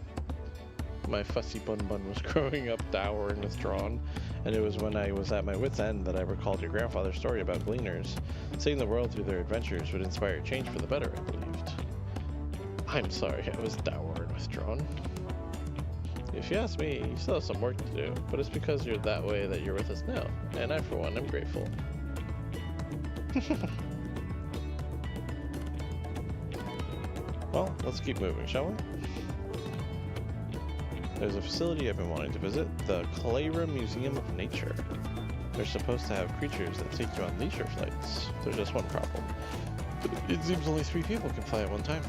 My fussy bun was growing up dour and withdrawn, and it was when I was at my wit's end that I recalled your grandfather's story about gleaners. Seeing the world through their adventures would inspire change for the better, I believed. I'm sorry I was dour and withdrawn. If you ask me, you still have some work to do, but it's because you're that way that you're with us now, and I for one am grateful. Well, let's keep moving, shall we? There's a facility I've been wanting to visit, the Clara Museum of Nature. They're supposed to have creatures that take you on leisure flights. There's just one problem. It seems only 3 people can fly at one time.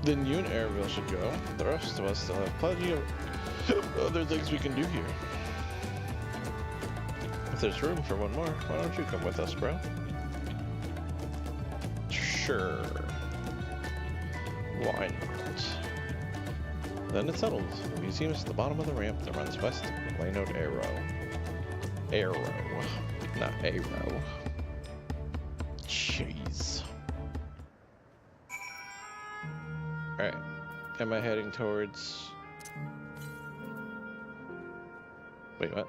Then you and Airville should go. The rest of us still have plenty of other things we can do here. If there's room for one more, why don't you come with us, bro? Sure. Why not? Then it's settled. The museum's at the bottom of the ramp that runs west of Lano Arrow. Arrow. Not Arrow. Jeez. Alright. Am I heading towards... Wait, what?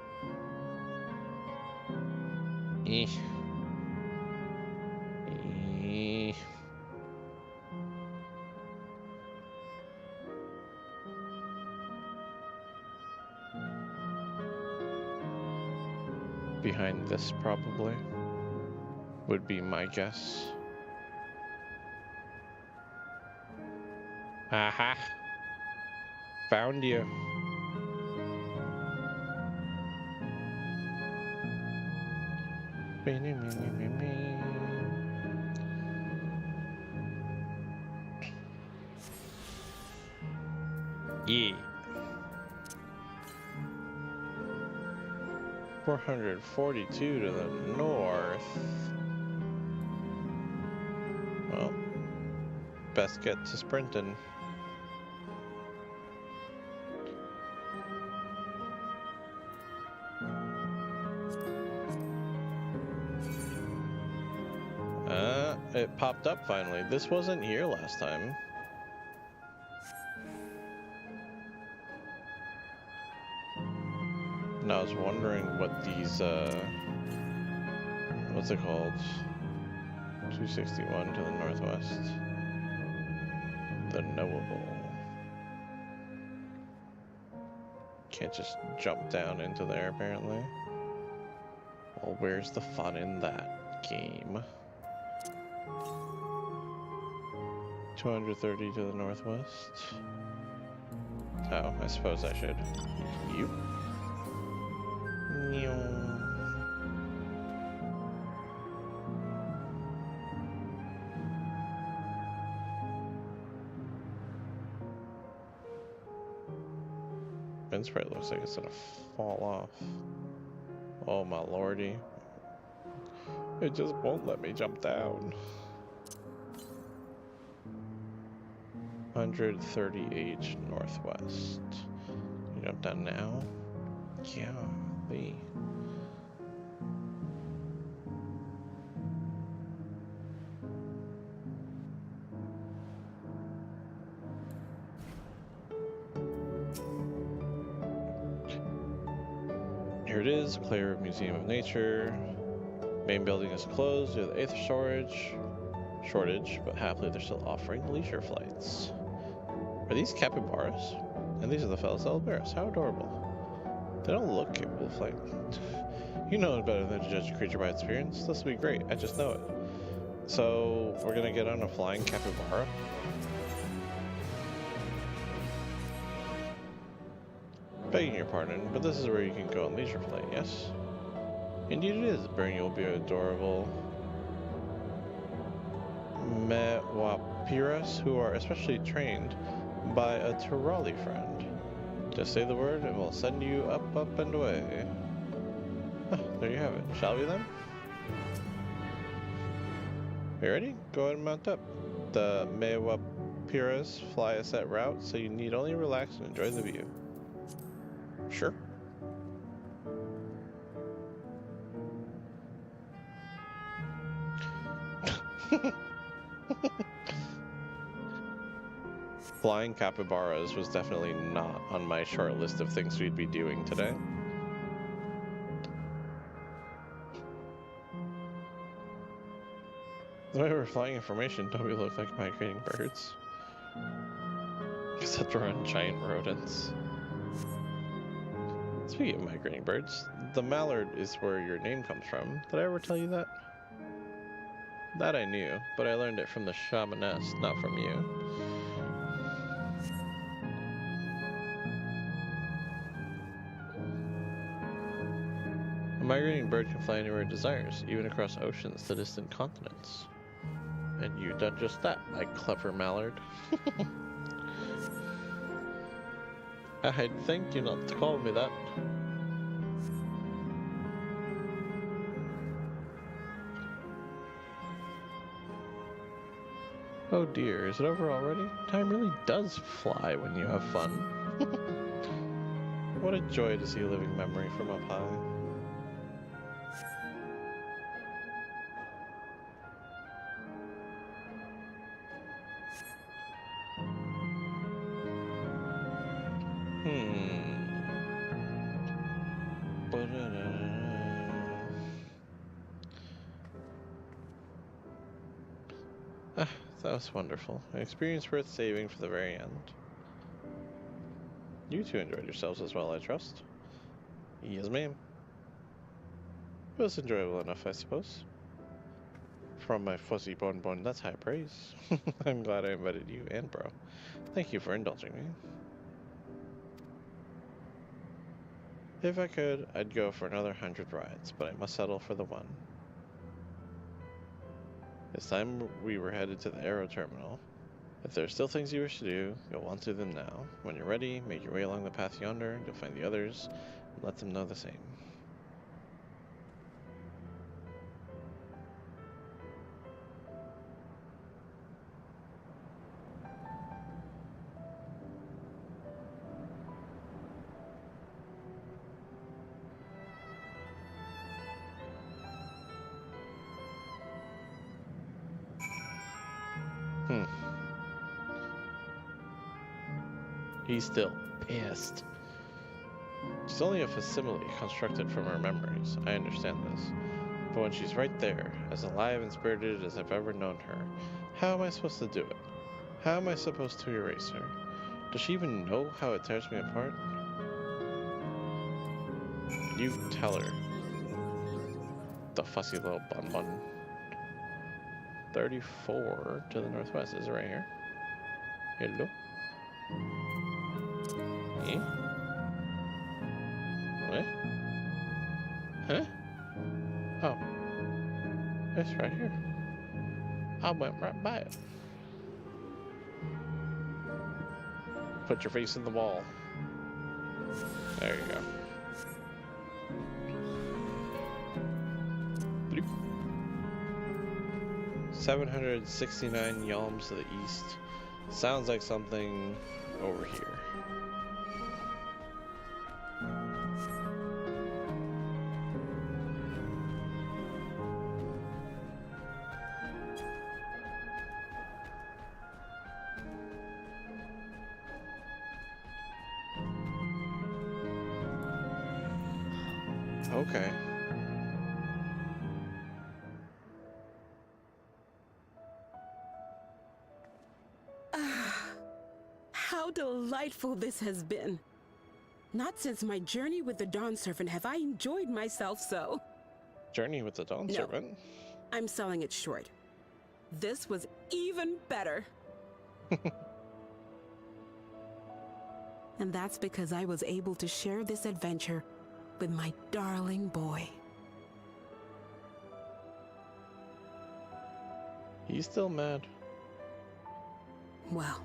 Behind this, probably, would be my guess. Aha! Found you. Yeah. 442 to the north. Well, best get to sprinting. popped up finally. This wasn't here last time. And I was wondering what these, what's it called? 261 to the northwest. The knowable. Can't just jump down into there, apparently. Well, where's the fun in that game? 230 to the northwest. Oh, I suppose I should. You. Spray looks like it's gonna fall off. Oh my lordy. It just won't let me jump down. 130H northwest. You jump down now? Yeah, Lee. Here it is, Clare Museum of Nature. Main building is closed due to the Aether shortage, but happily they're still offering leisure flights. Are these capybaras? And these are the fellows Alberos. How adorable. They don't look capable of flying. You know it better than to judge a creature by its appearance. This will be great, I just know it. So, we're gonna get on a flying capybara? Begging your pardon, but this is where you can go on leisure flight, yes? Indeed it is. Bernie will be adorable Mewapiras who are especially trained by a Tirali friend. Just say the word and we'll send you up, up, and away. Ah, there you have it. Shall we then? Are you ready? Go ahead and mount up. The Mewapiras fly a set route, so you need only relax and enjoy the view. Sure. Flying capybaras was definitely not on my short list of things we'd be doing today. The way we're flying information, don't we look like migrating birds? Except we're on giant rodents. Speaking of migrating birds, the mallard is where your name comes from. Did I ever tell you that? That I knew, but I learned it from the shamaness, not from you. A migrating bird can fly anywhere it desires, even across oceans to distant continents. And you've done just that, my clever mallard. I'd thank you not to call me that. Oh dear, is it over already? Time really does fly when you have fun. What a joy to see a living memory from up high. That was wonderful. An experience worth saving for the very end. You two enjoyed yourselves as well, I trust. Yes, ma'am. It was enjoyable enough, I suppose. From my fuzzy bonbon, that's high praise. I'm glad I invited you and bro. Thank you for indulging me. If I could, I'd go for another 100 rides, but I must settle for the one. It's time we were headed to the Aero Terminal. If there are still things you wish to do, you'll want to do them now. When you're ready, make your way along the path yonder, you'll find the others, and let them know the same. He's still pissed. She's only a facsimile constructed from her memories. I understand this. But when she's right there, as alive and spirited as I've ever known her, how am I supposed to do it? How am I supposed to erase her? Does she even know how it tears me apart? You tell her. The fussy little bun. 34 to the northwest. Is it right here? Hello? Eh? What? Huh? Oh. It's right here. I went right by it. Put your face in the wall. There you go. Bloop. 769 yalms to the east. Sounds like something over here. Okay. How delightful this has been. Not since my journey with the Dawn Servant have I enjoyed myself so. Journey with the Dawn Servant? I'm selling it short. This was even better. And that's because I was able to share this adventure with my darling boy. He's still mad. Well,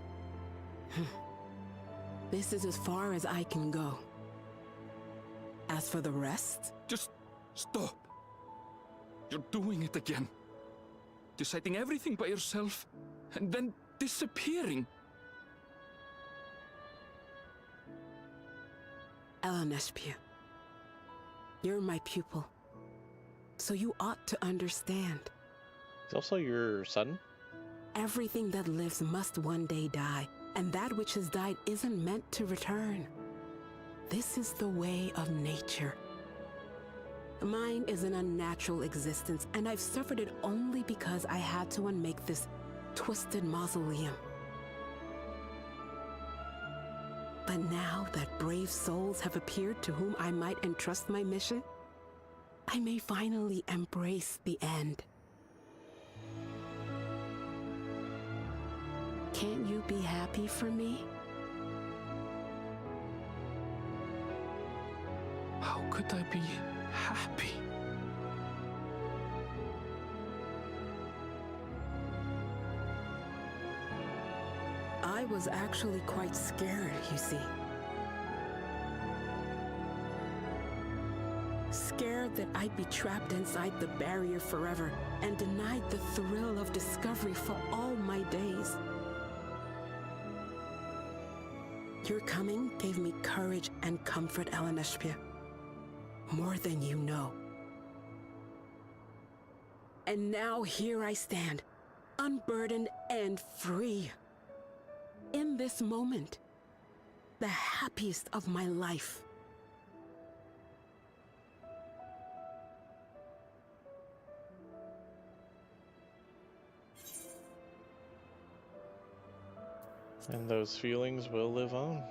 this is as far as I can go. As for the rest... Just stop. You're doing it again. Deciding everything by yourself, and then disappearing. Eleneshpia, you're my pupil, so you ought to understand. He's also your son? Everything that lives must one day die, and that which has died isn't meant to return. This is the way of nature. Mine is an unnatural existence, and I've suffered it only because I had to unmake this twisted mausoleum. But now that brave souls have appeared to whom I might entrust my mission, I may finally embrace the end. Can't you be happy for me? How could I be happy? I was actually quite scared, you see. Scared that I'd be trapped inside the barrier forever and denied the thrill of discovery for all my days. Your coming gave me courage and comfort, Eleneshpia. More than you know. And now here I stand, unburdened and free. In this moment, the happiest of my life. And those feelings will live on.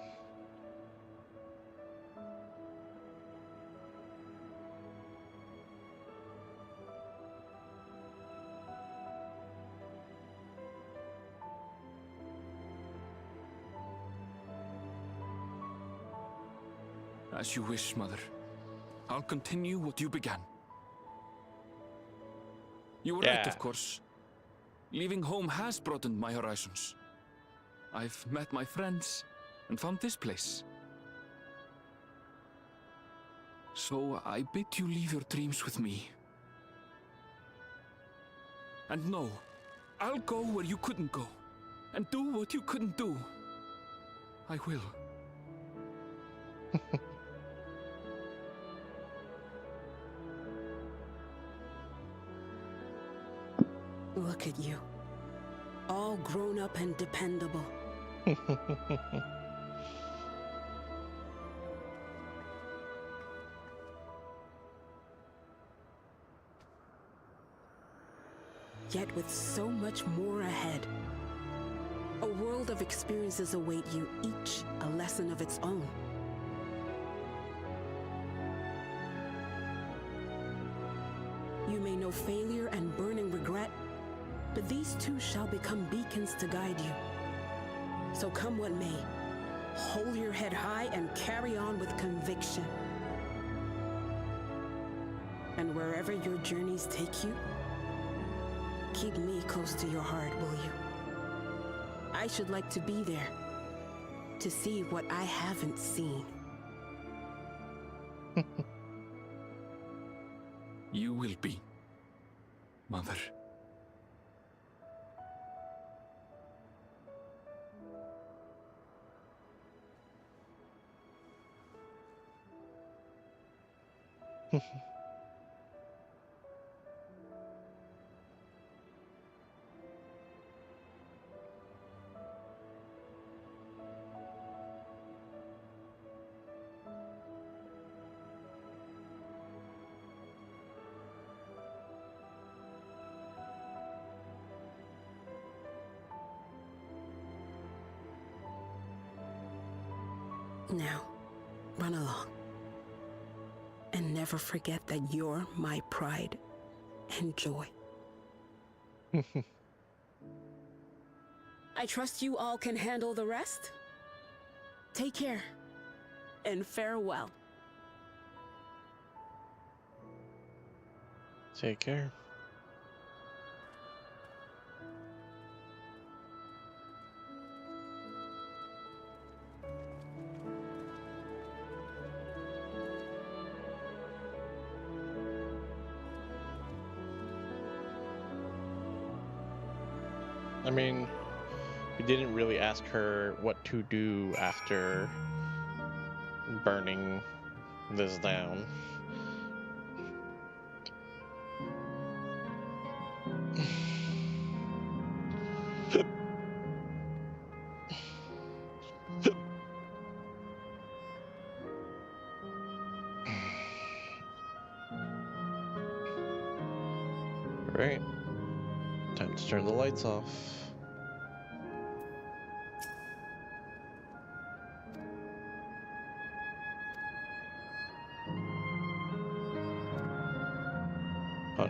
As you wish, Mother. I'll continue what you began. You were right, of course. Leaving home has broadened my horizons. I've met my friends and found this place. So I bid you leave your dreams with me. And no, I'll go where you couldn't go, and do what you couldn't do. I will. Look at you. All grown up and dependable. yet with so much more ahead. A world of experiences await you, each a lesson of its own. You may know failure and burning regret, but these too shall become beacons to guide you. So come what may, hold your head high and carry on with conviction. And wherever your journeys take you, keep me close to your heart, will you? I should like to be there, to see what I haven't seen. You will be, Mother. Now, run along. And never forget that you're my pride and joy. I trust you all can handle the rest. Take care, and farewell. Take care. I mean, we didn't really ask her what to do after burning this down. Right. Time to turn the lights off.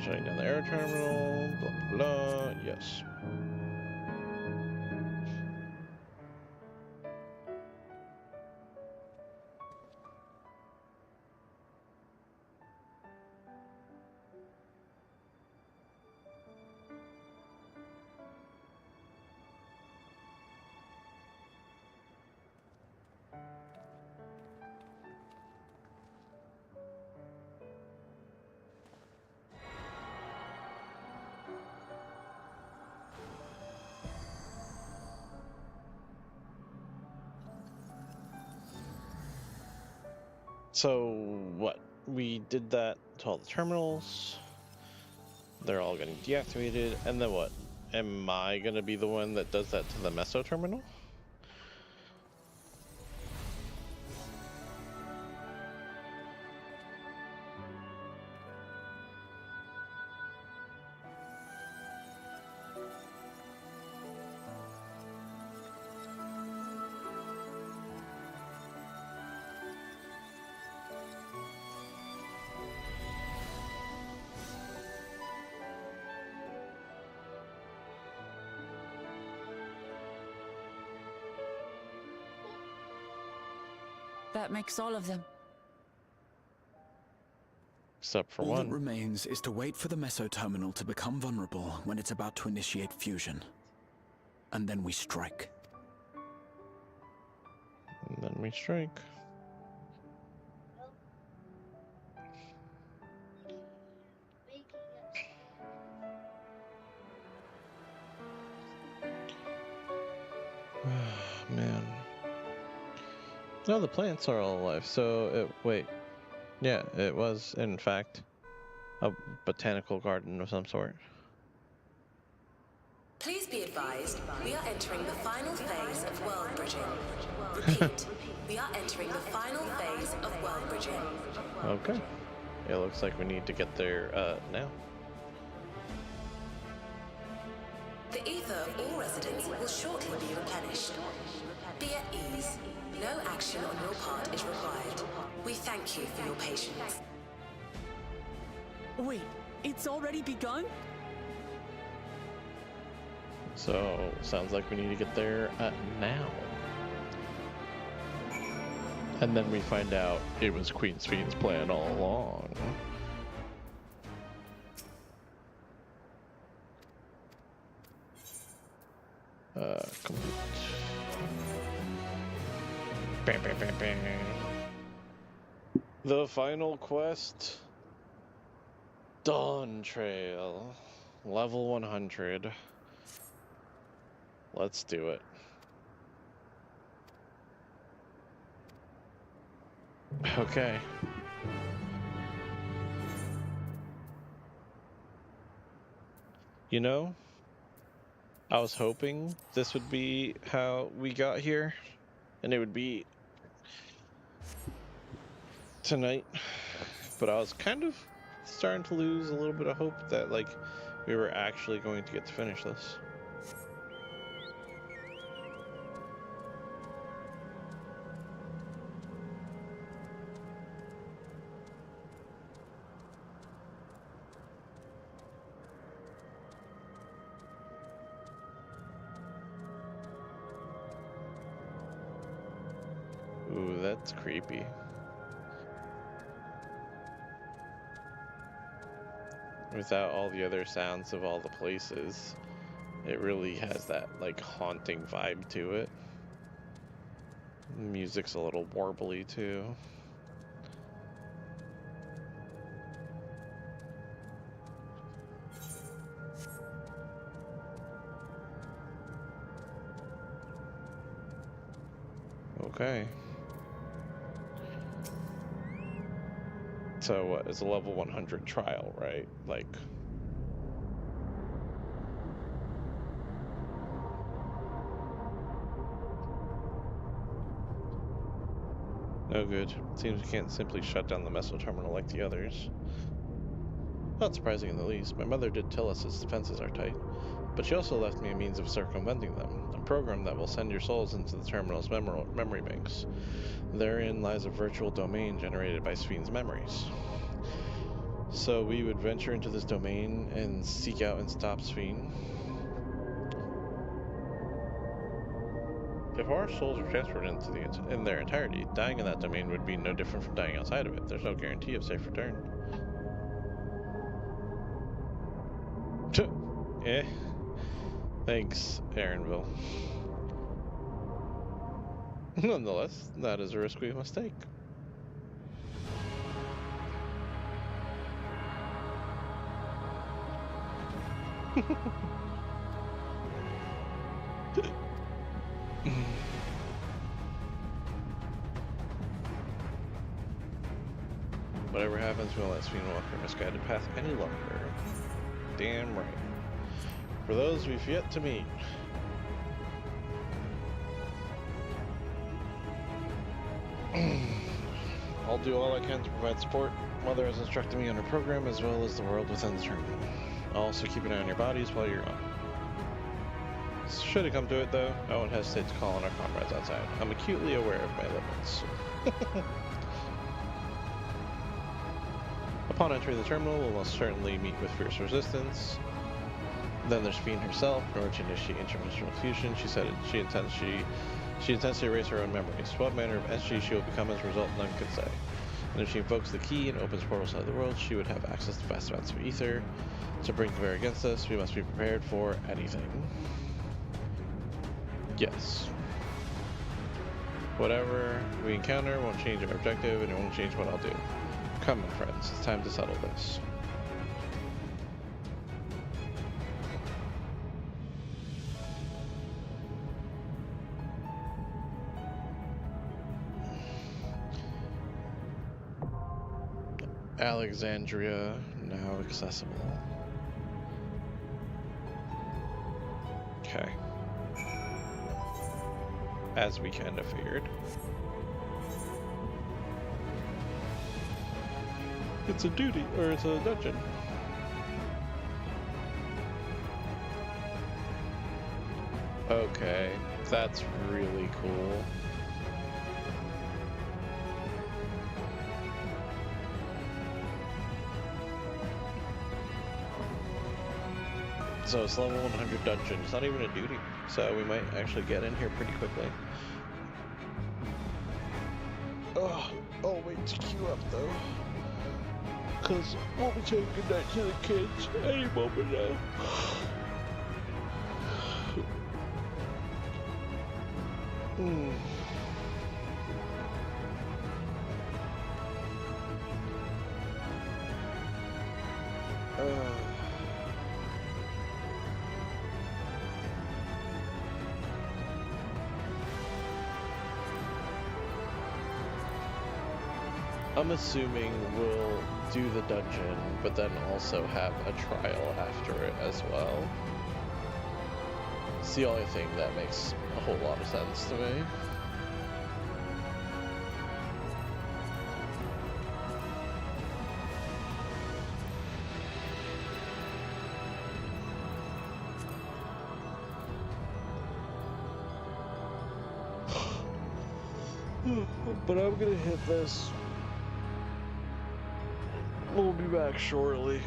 Shutting down the air terminal, blah, blah, blah. Yes. So, what? We did that to all the terminals. They're all getting deactivated. And then what? Am I going to be the one that does that to the meso terminal? That makes all of them. Except for All one. that remains is to wait for the meso terminal to become vulnerable when it's about to initiate fusion. And then we strike. And then we strike. Man. No, the plants are all alive, so wait. Yeah, it was, in fact, a botanical garden of some sort. Please be advised, we are entering the final phase of world bridging. Repeat, we are entering the final phase of world bridging. Okay. It looks like we need to get there, now. favor of all residents will shortly be replenished. Be at ease. No action on your part is required. We thank you for your patience. Wait, it's already begun? So, sounds like we need to get there now. And then we find out it was Queen Spheen's plan all along. Complete. Bam, bam, bam, bam. The final quest. Dawntrail. Level 100. Let's do it. Okay. You know, I was hoping this would be how we got here, and it would be tonight, but I was kind of starting to lose a little bit of hope that, like, we were actually going to get to finish this. Ooh, that's creepy. Without all the other sounds of all the places, it really has that, like, haunting vibe to it. The music's a little warbly too. Okay. So what, it's a level 100 trial, right? Like... No good. Seems we can't simply shut down the meso terminal like the others. Not surprising in the least. My mother did tell us its defenses are tight, but she also left me a means of circumventing them. A program that will send your souls into the terminal's memory banks. Therein lies a virtual domain generated by Spheen's memories. So we would venture into this domain and seek out and stop Spheen. If our souls are transferred in their entirety, dying in that domain would be no different from dying outside of it. There's no guarantee of safe return. Eh. Thanks, Aaronville. Nonetheless, that is a risk we must take. Whatever happens, we won't let Spheen walk her misguided path any longer. Damn right. For those we've yet to meet. I'll do all I can to provide support. Mother has instructed me on her program as well as the world within the terminal. I'll also keep an eye on your bodies while you're on. Should it come to it, though, I won't hesitate to call on our comrades outside. I'm acutely aware of my limits. Upon entering the terminal, we'll most certainly meet with fierce resistance. Then there's Spheen herself. In order to initiate interdimensional fusion, she said she intends to erase her own memories. What manner of entity she will become as a result, none could say. And if she invokes the key and opens portals out of the world, she would have access to vast amounts of ether. To bring the bear against us, we must be prepared for anything. Yes. Whatever we encounter won't change our objective, and it won't change what I'll do. Come, my friends, it's time to settle this. Alexandria, now accessible. Okay. As we kind of figured. It's a duty, or it's a dungeon. Okay, that's really cool. So it's level 100 dungeon. It's not even a duty, so we might actually get in here pretty quickly. Oh, I'll wait to queue up though, because we'll be saying goodnight to the kids any moment now. I'm assuming we'll do the dungeon, but then also have a trial after it as well. It's the only thing that makes a whole lot of sense to me. But I'm gonna hit this. We'll be back shortly.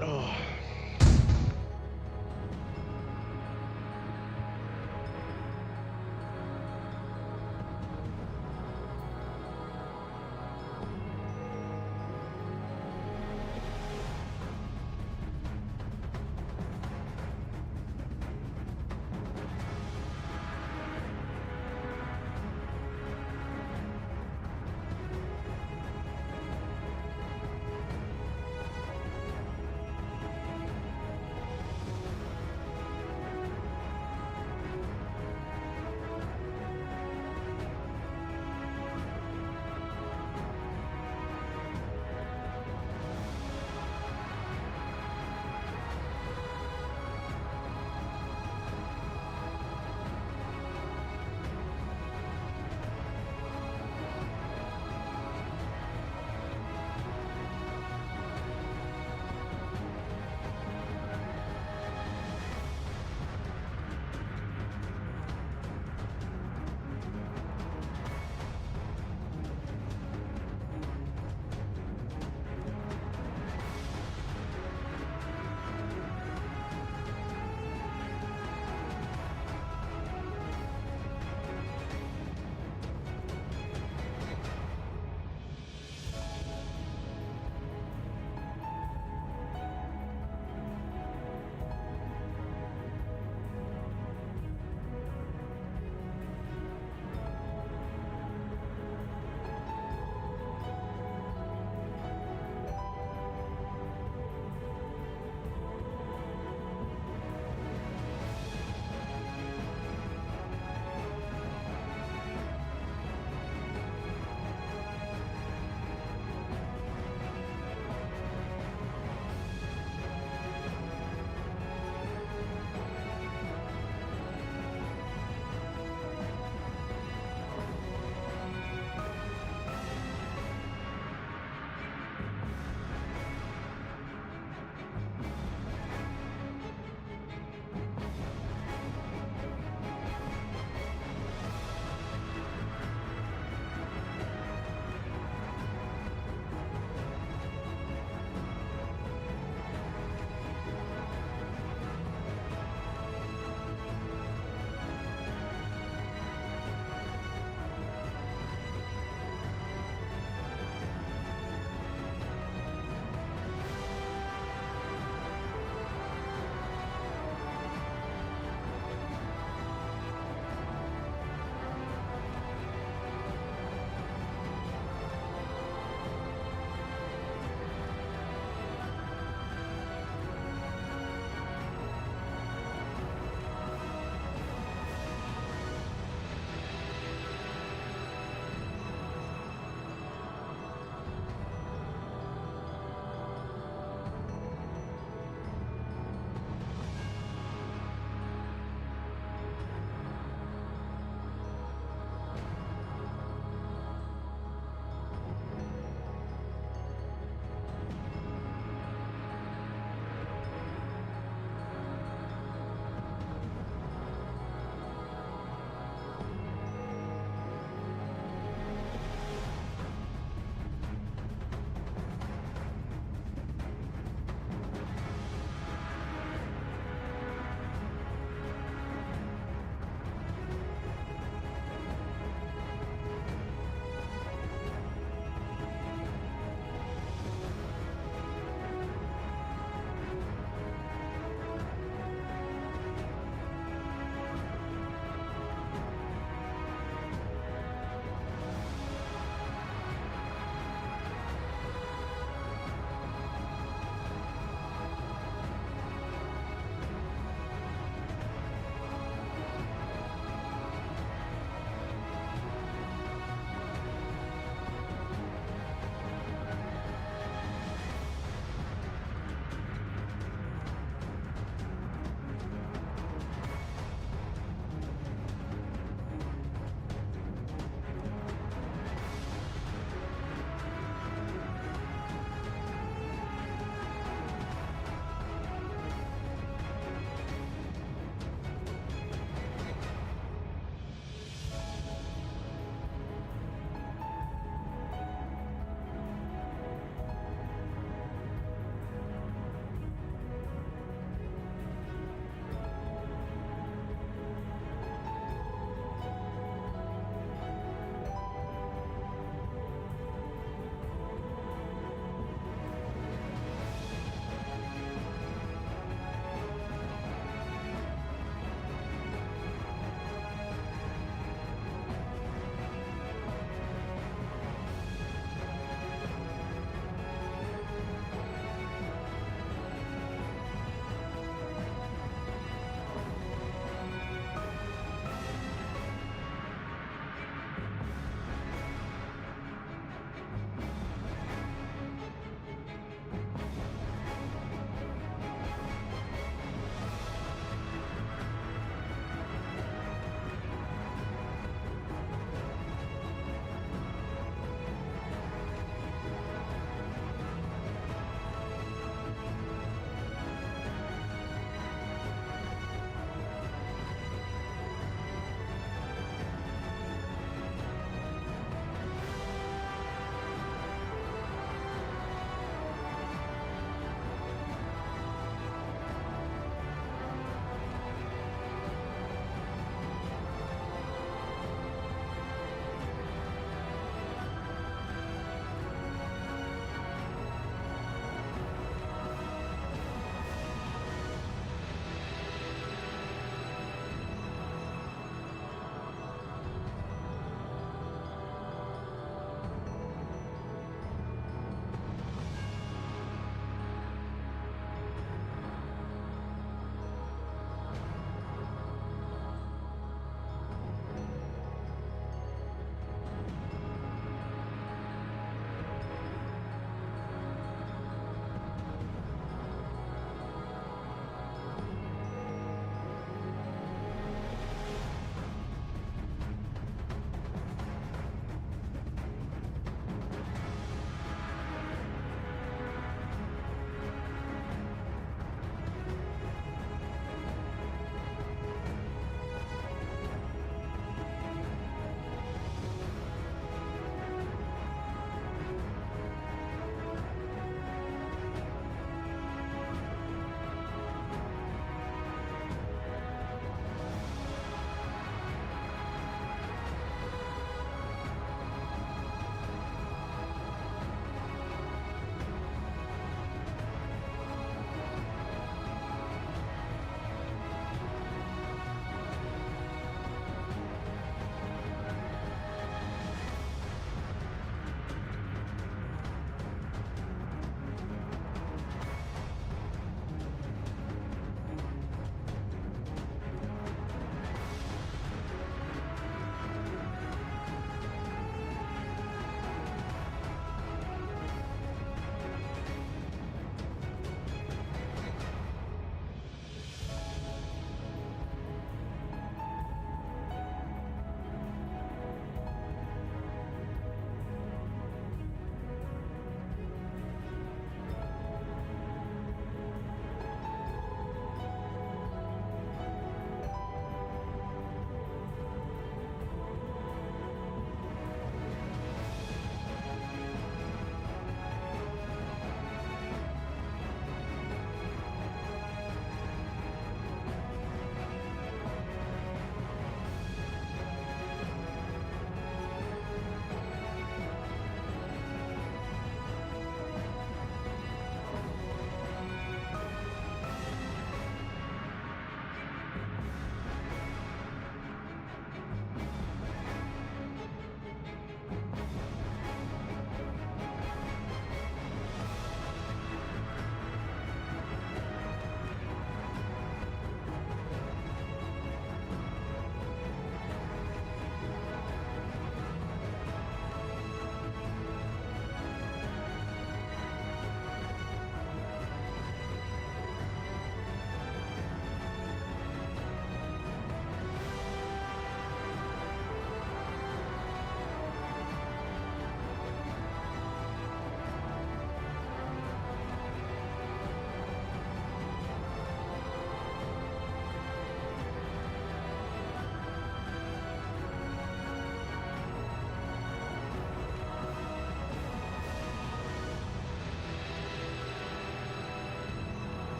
Oh.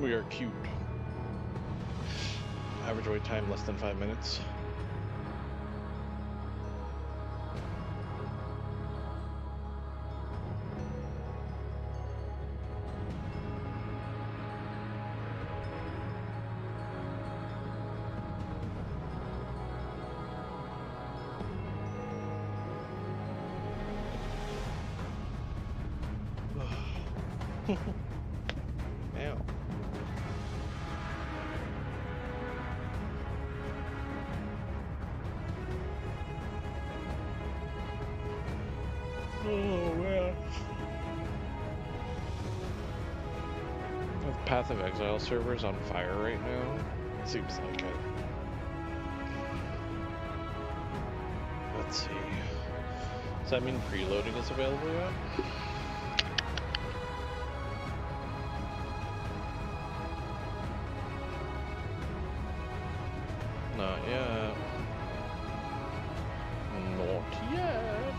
We are cute. Average wait time less than 5 minutes. Ow. Oh man. The Path of Exile server's on fire right now. Seems like it. Let's see. Does that mean preloading is available yet? Not yet. Not yet.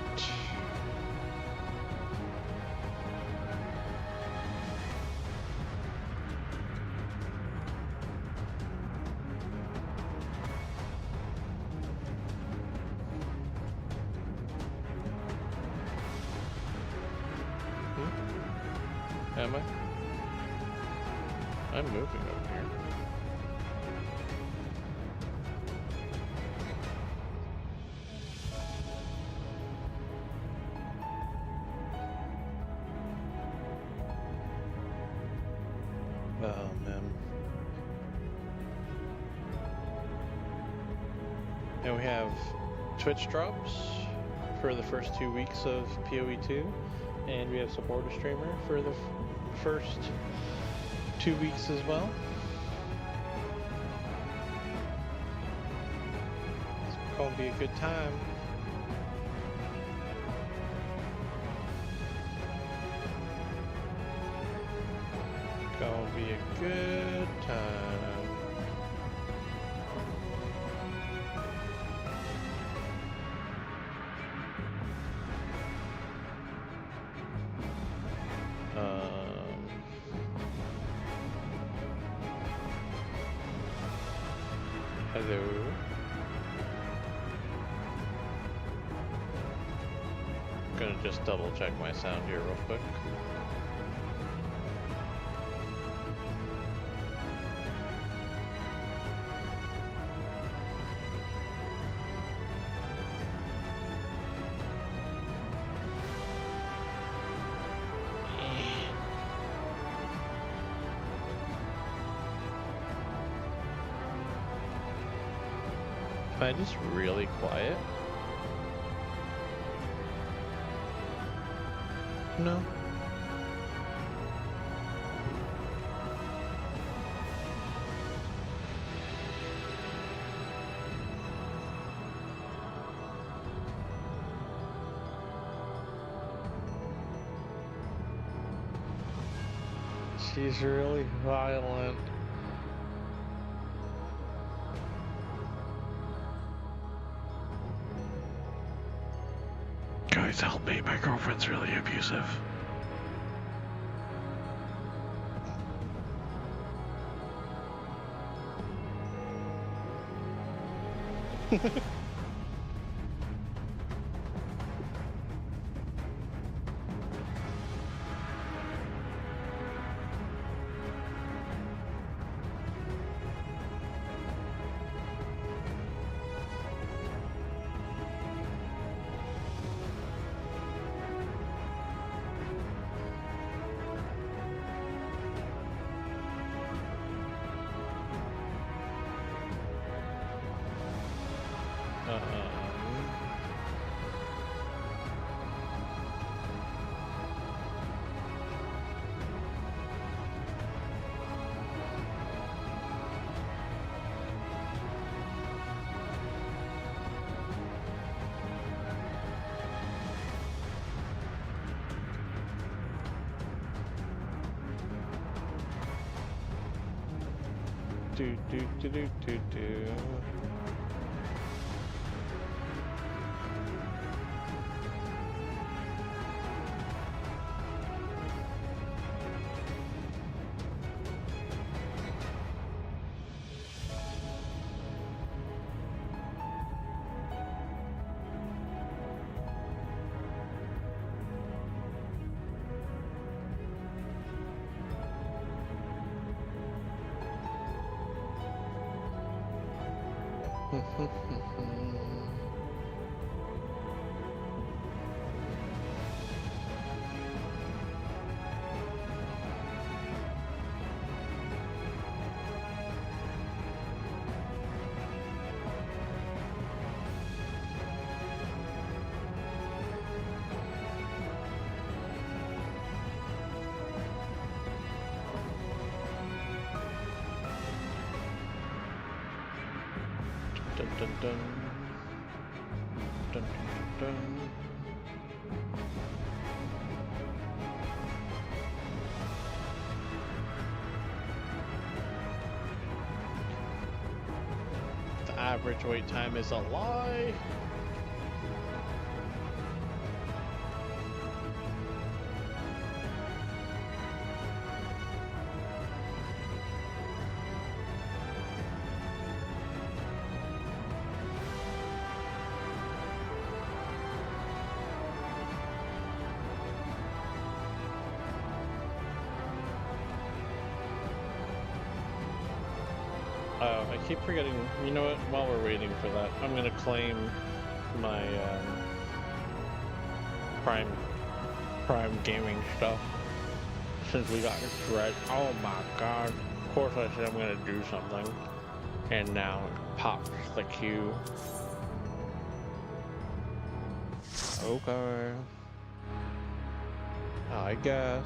Am I? I'm moving over here. Oh man. And we have Twitch drops for the first 2 weeks of PoE2, and we have supporter streamer for the first 2 weeks as well. It's gonna be a good time. Gonna be a good time. Hello. Gonna just double check my sound here real quick. Am I just really quiet? No. She's really violent. Guys, help me. My girlfriend's really abusive. Do do do do do do. Dun dun dun. Dun dun dun dun. The average wait time is a lie. I keep forgetting, you know what, while we're waiting for that, I'm gonna claim my Prime gaming stuff. Since we got Dread, oh my god, of course I said I'm gonna do something. And now it pops the queue. Okay. I guess.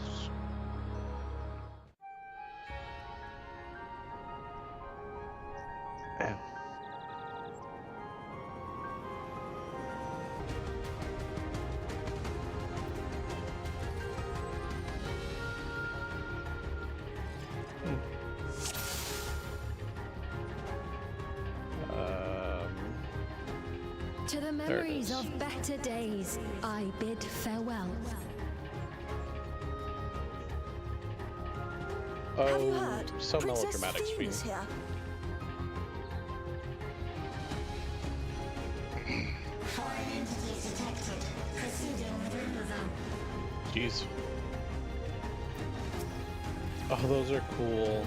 To the memories of better days, I bid farewell. Oh, Have you heard? so Princess melodramatic Fiend is speed. here. Foreign entities detected. Proceeding with removal. Jeez. Oh, those are cool.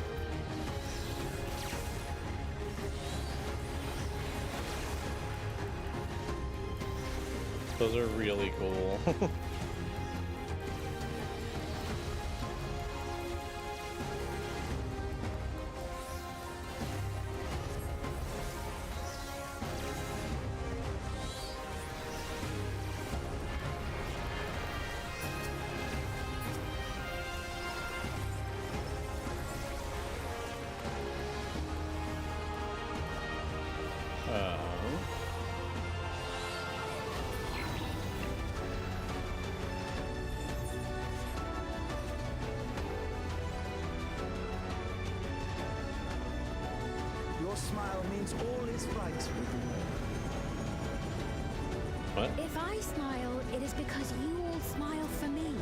Those are really cool. Your smile means all is right with you. What? If I smile, it is because you all smile for me.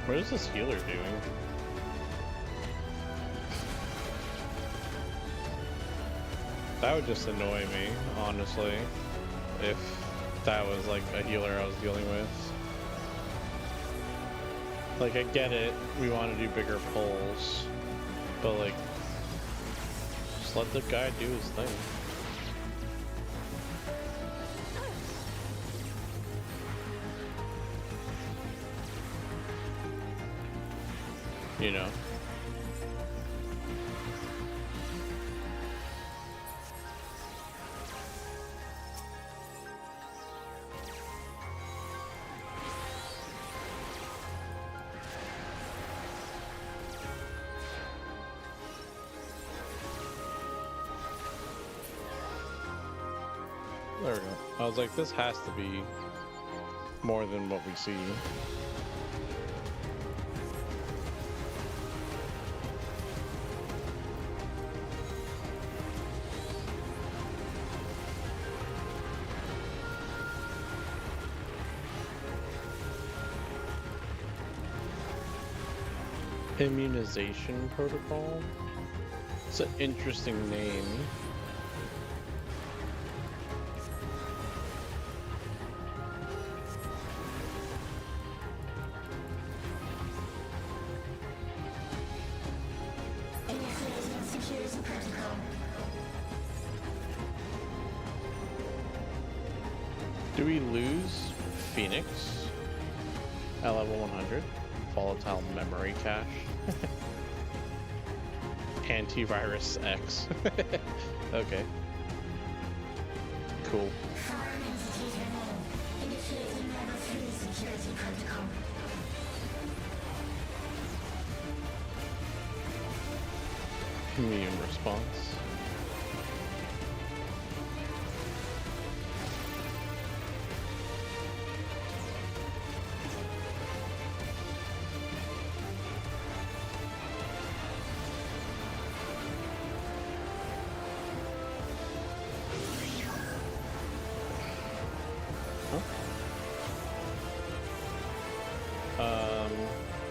What is this healer doing? That would just annoy me, honestly, if that was like a healer I was dealing with. Like, I get it, we want to do bigger pulls, but like, just let the guy do his thing. You know? There we go. I was like, this has to be more than what we see. Immunization protocol? It's an interesting name. Do we lose Phoenix at level 100? Volatile memory cache. Antivirus X. Okay. Cool. Immune response.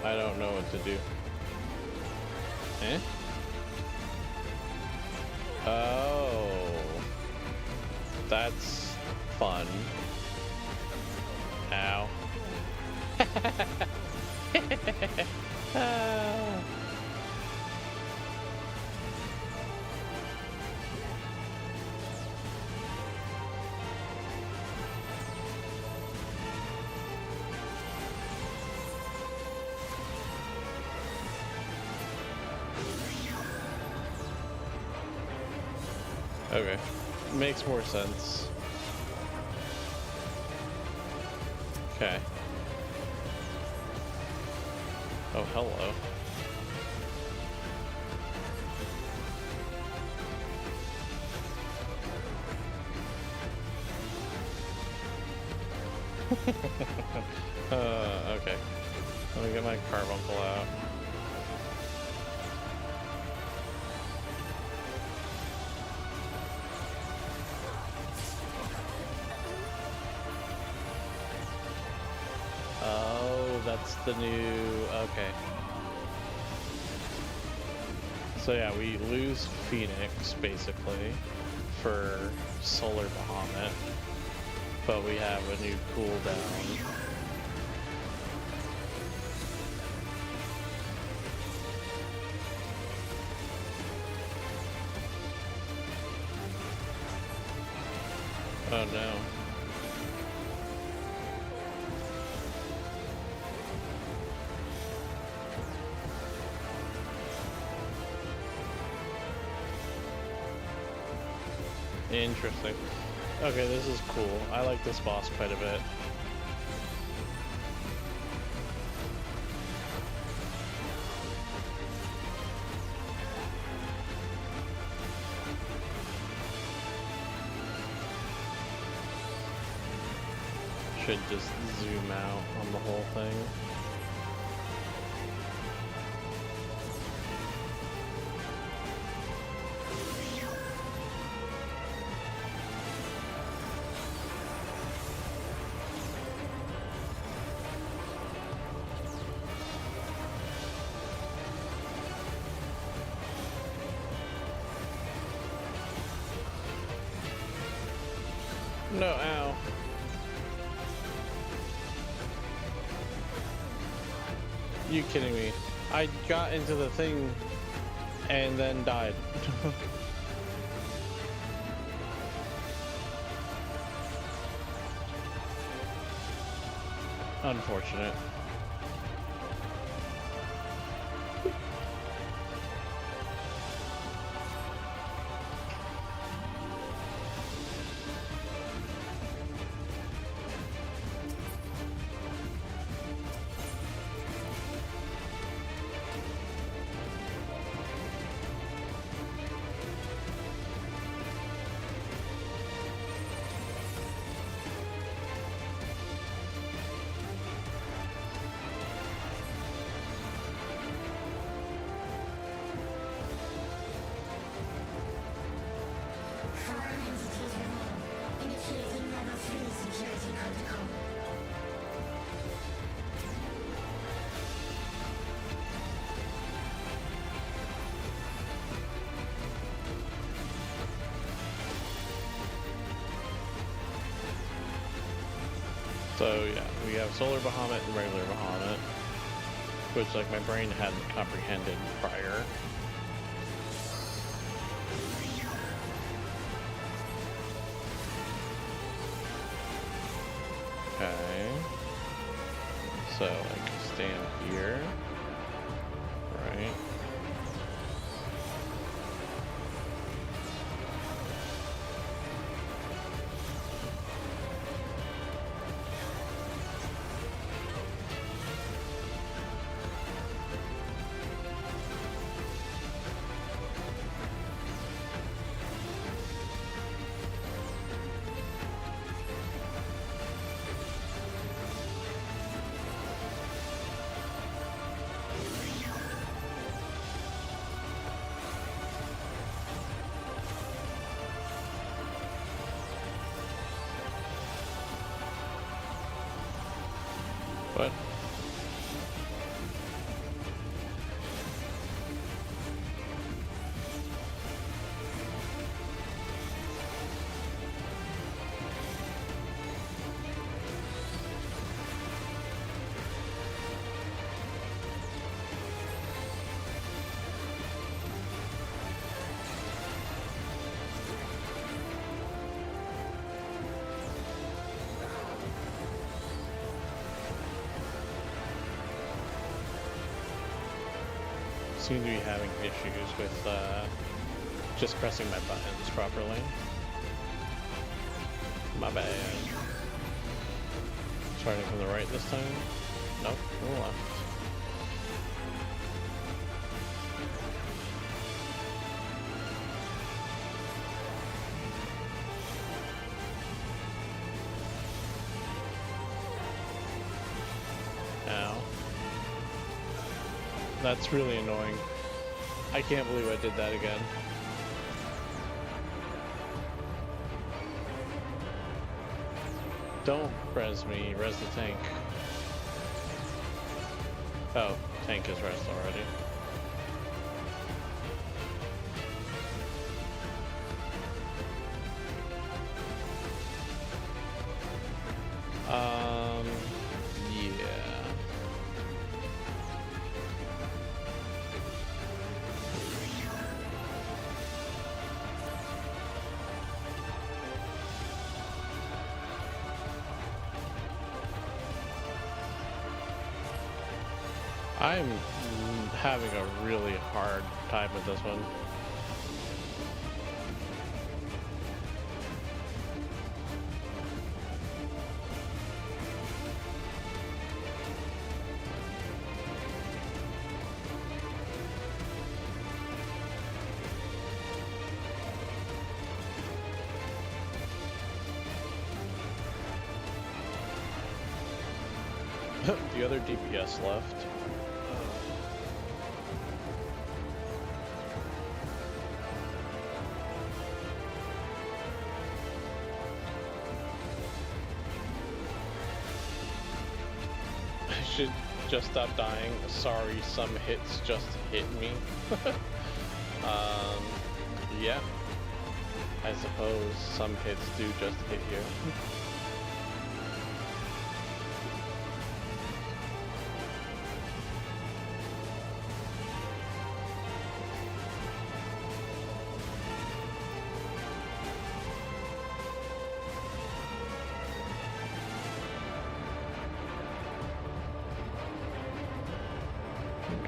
I don't know what to do. Eh? Oh. That's fun. Ow. Ah. Okay, makes more sense. Okay. Oh, hello. Okay. Let me get my carbuncle out. That's the new, okay. So yeah, we lose Phoenix basically for Solar Bahamut, but we have a new cooldown. Oh no. Interesting. Okay, this is cool. I like this boss quite a bit. Should just zoom out on the whole thing. No, ow. You kidding me? I got into the thing and then died. Unfortunate. So yeah, we have Solar Bahamut and regular Bahamut, which like my brain hadn't comprehended prior. Okay. So I can stand here. Right. But seem to be having issues with just pressing my buttons properly. My bad. Starting from the right this time? Nope, from the left. Ow. That's really annoying. I can't believe I did that again. Don't res me, res the tank. Oh, tank is res already. Yeah. I'm having a really hard time with this one. The other DPS left. I should just stop dying. Sorry, some hits just hit me. Yeah. I suppose some hits do just hit you.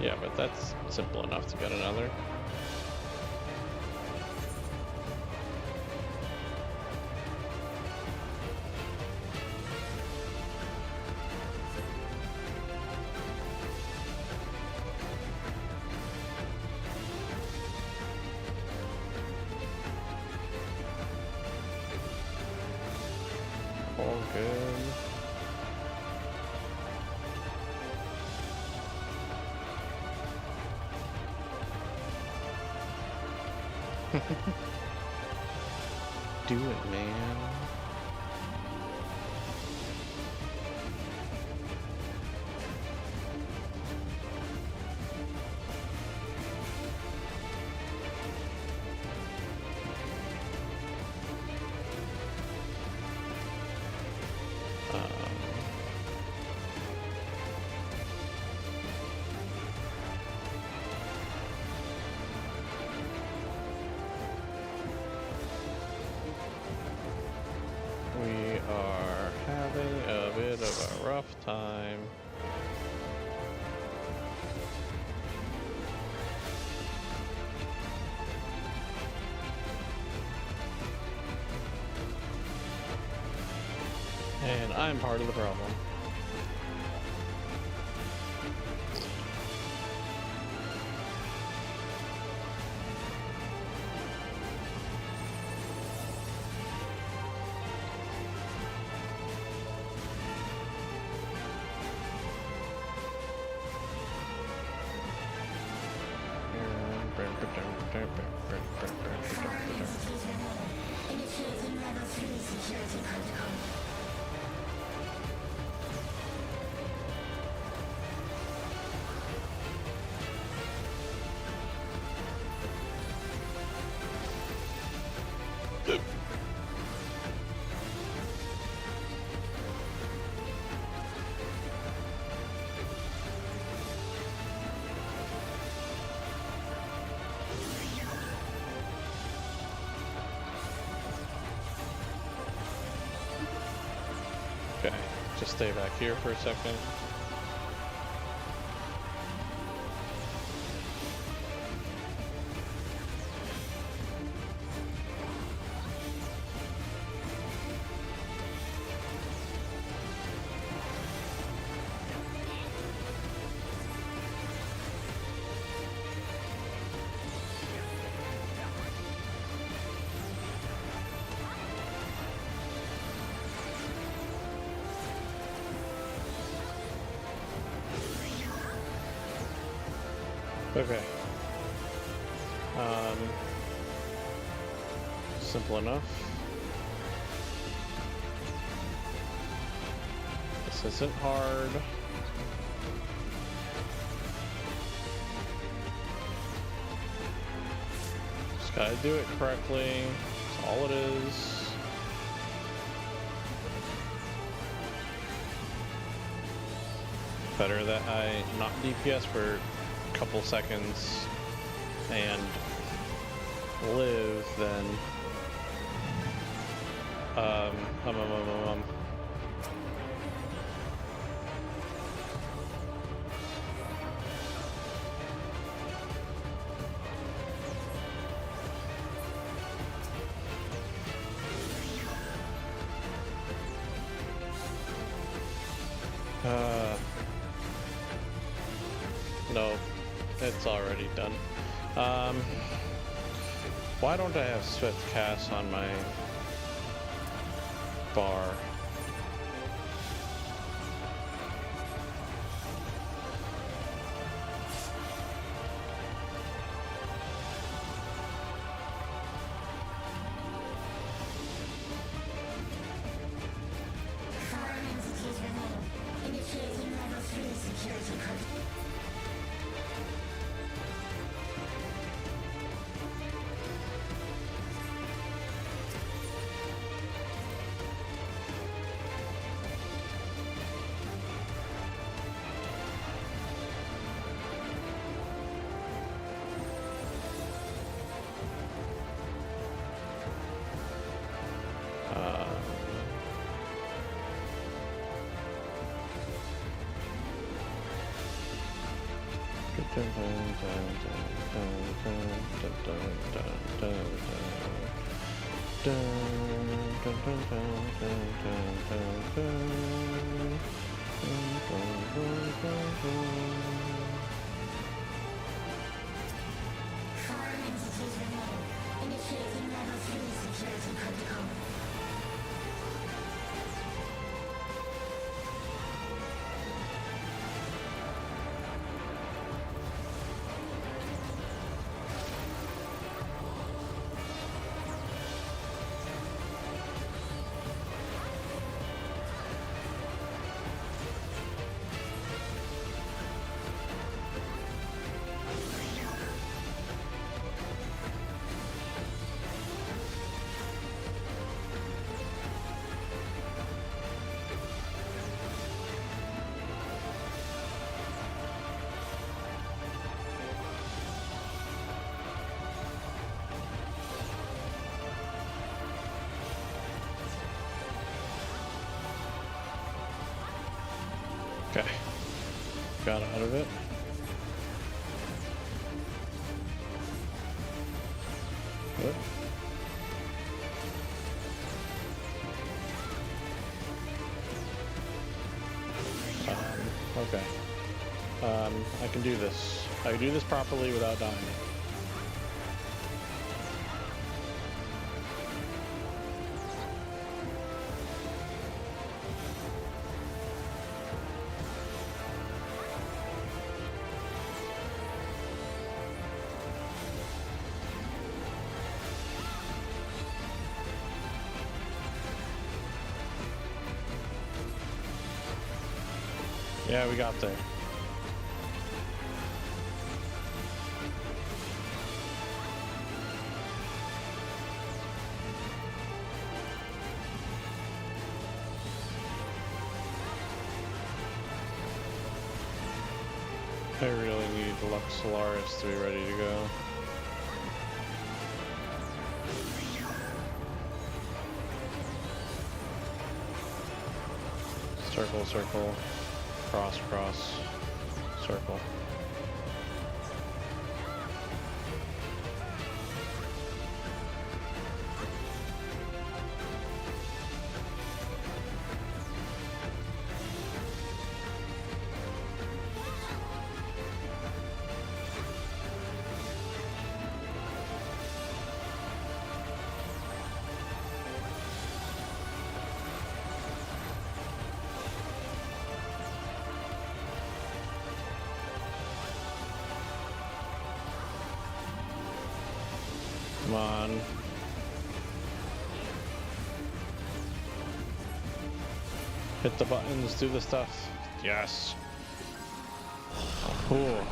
Yeah, but that's simple enough to get another. All good. Do it, man. We are having a bit of a rough time. And I'm part of the problem. Okay, just stay back here for a second. Okay. Simple enough. This isn't hard. Just gotta do it correctly. That's all it is. Better that I not DPS for couple seconds and live then no. It's already done. Why don't I have Swift Cast on my bar? Foreign entities remain. Initiating level 3 security protocol. Foreign entities remain. Initiating level 3 security protocol. Okay. Got out of it. What? Okay. I can do this. I can do this properly without dying. Yeah, we got there. I really need Lux Solaris to be ready to go. Circle, circle, cross, cross, circle. Come on. Hit the buttons, do the stuff. Yes. Cool.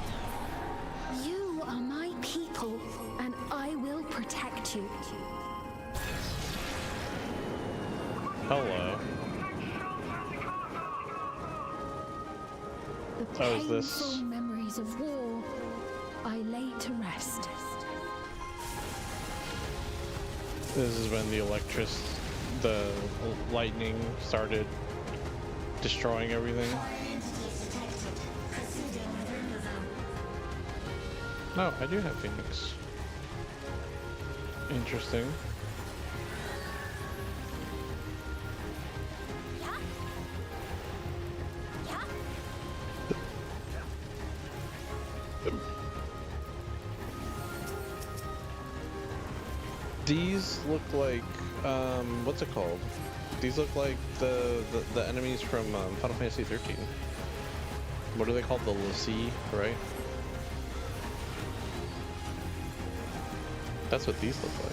You are my people, and I will protect you. Hello. The How is this? painful memories of war I lay to rest. This is when the lightning started destroying everything. No, I do have Phoenix. Interesting. These look like, what's it called? These look like the enemies from Final Fantasy 13. What are they called? The Lassie, right? That's what these look like.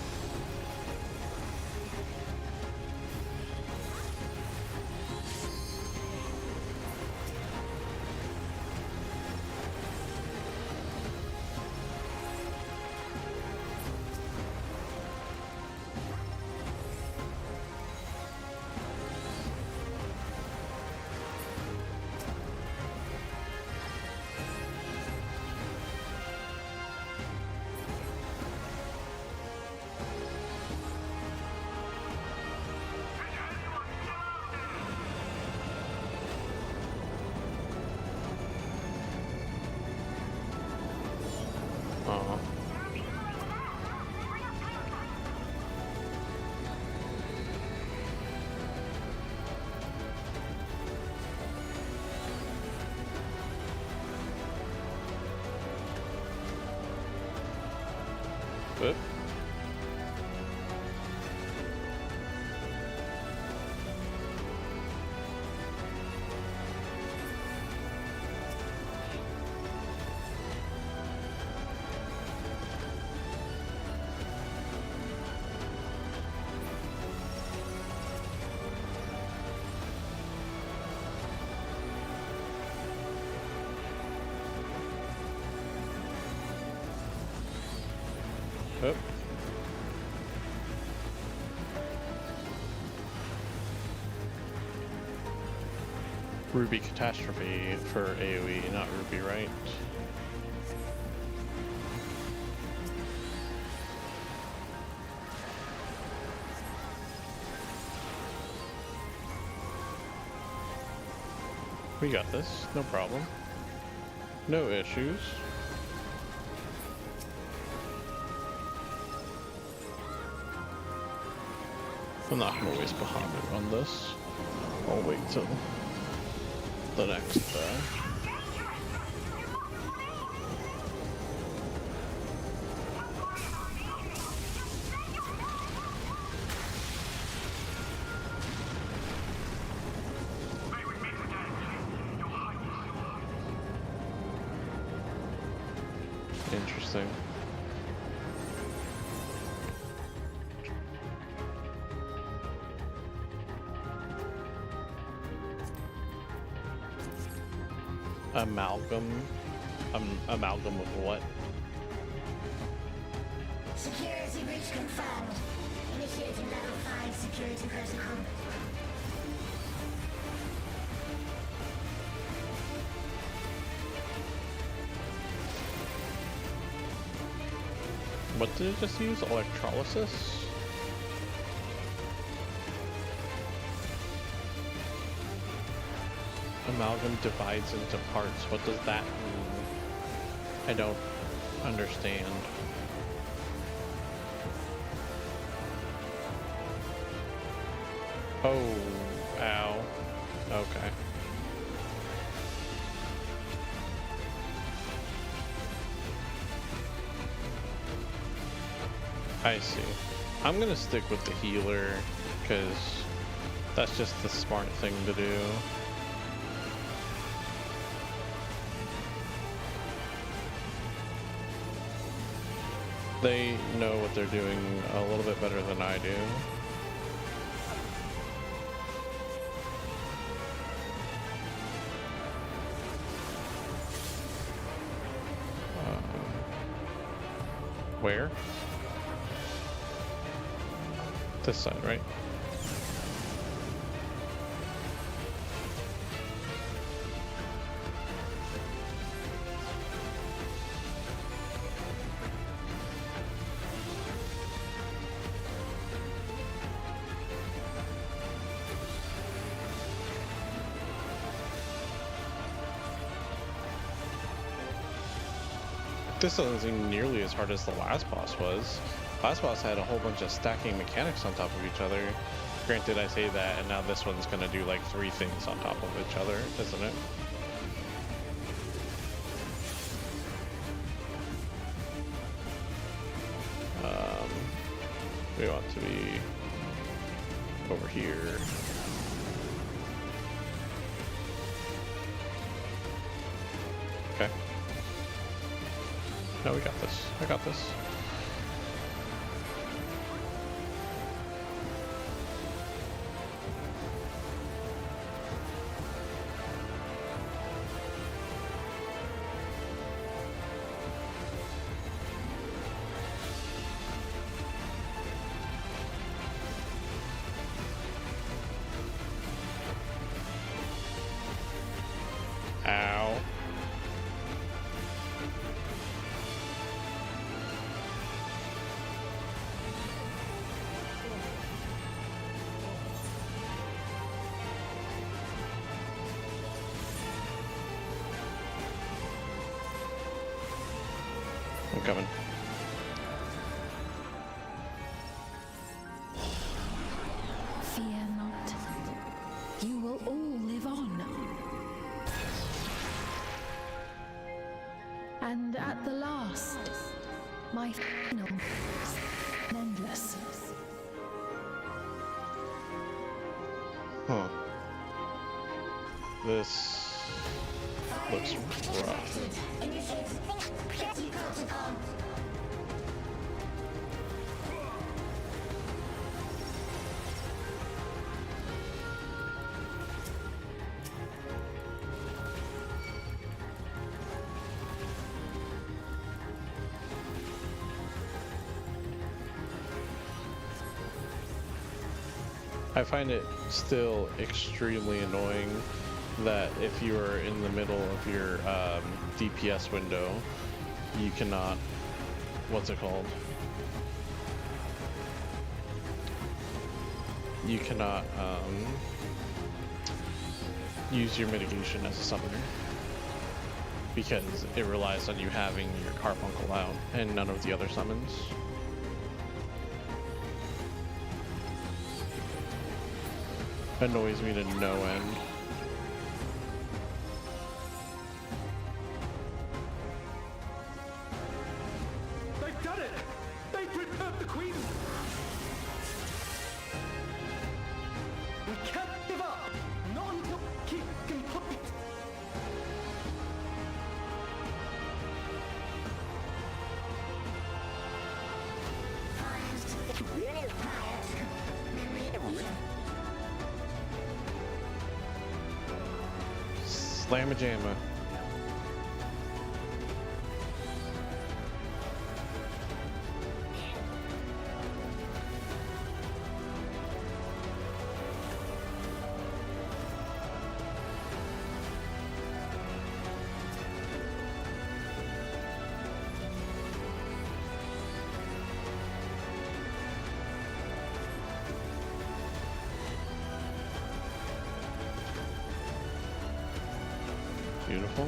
Whoop. Whoop. Ruby Catastrophe for AoE, not Ruby, right? We got this, no problem. No issues. I'm not gonna waste Bahamut on this. I'll wait till the next Interesting. Amalgam? Amalgam of what? Security breach confirmed. Initiating level 5 security protocol. What did it just use? Electrolysis? Amalgam divides into parts. What does that mean? I don't understand. Oh, ow. Okay. I see. I'm gonna stick with the healer, because that's just the smart thing to do. They know what they're doing a little bit better than I do. Where? This side, right? This doesn't seem nearly as hard as the last boss was. Last boss had a whole bunch of stacking mechanics on top of each other. Granted, I say that, and now this one's gonna do like 3 things on top of each other, isn't it? We want to be over here. Okay. No, we got this. I got this. Ow. I'm coming. Fear not. You will all live on. And at the last, my final endless. Huh. This looks rough. I find it still extremely annoying that if you are in the middle of your DPS window, you cannot, what's it called? You cannot use your mitigation as a summoner, because it relies on you having your carbuncle out and none of the other summons. Annoys me to no end. They've done it! They've prepared the Queen! We can't give up! Not until keep complete! Slamma-jamma. Beautiful.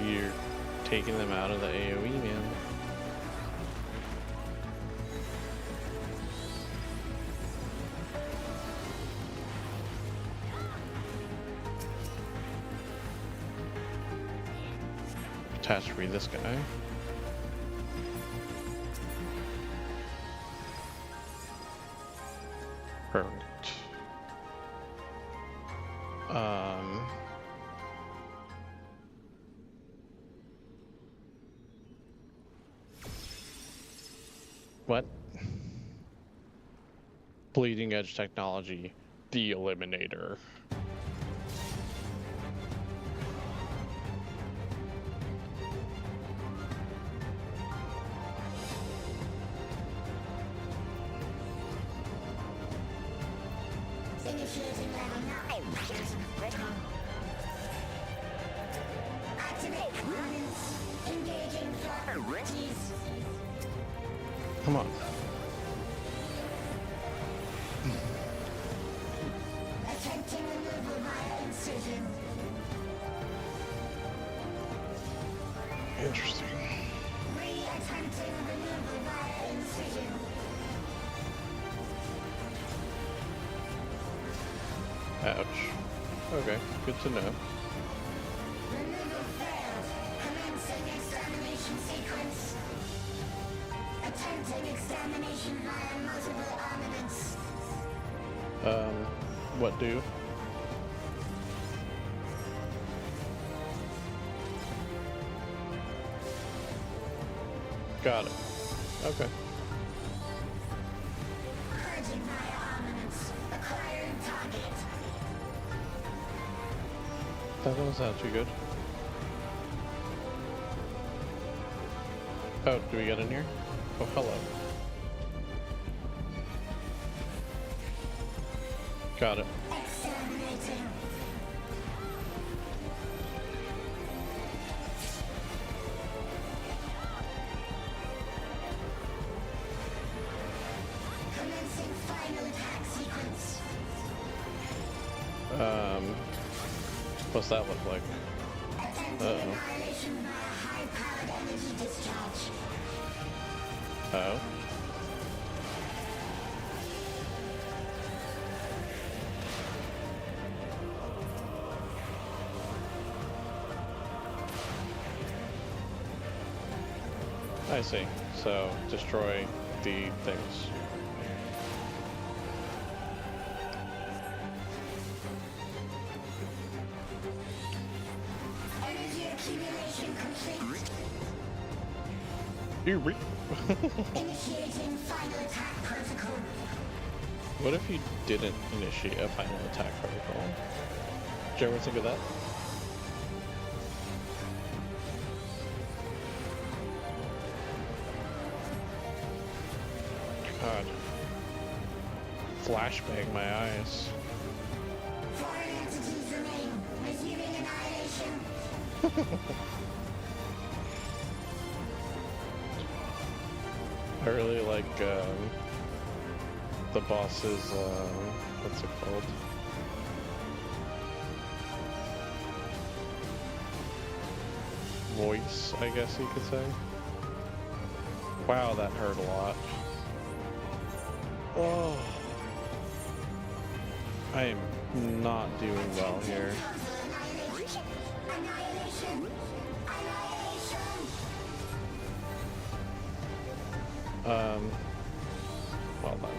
You're taking them out of the AoE, man. Attach free this guy. Perfect. What? Bleeding edge technology, the Eliminator. Initiating level 9. Activate runes. Engaging priorities. Come on. Attempting removal via incision. Interesting. Re-attempting removal via incision. Ouch. Okay, good to know. Removal failed. Commencing extermination sequence. Attempting extermination via multiple armaments. What do? Got it. Okay. Purging via armaments. Acquiring target. That doesn't sound too good. Oh, do we get in here? Oh, hello. Got it. Exterminating. Commencing final attack sequence. What's that look like? Attempting annihilation via high-powered energy discharge. Oh. I see. So, destroy the things. Energy accumulation complete. Initiating final attack protocol. What if you didn't initiate a final attack protocol? Did you ever think of that? God. Flashbang my eyes. Foreign entities remain. Resuming annihilation. I really like the boss's, what's it called? Voice, I guess you could say. Wow, that hurt a lot. Oh. I am not doing well here. Well done.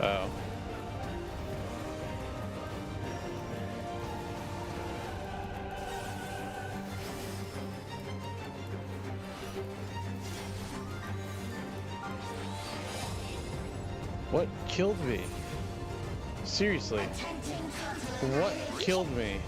Oh. What killed me? Seriously. What killed me?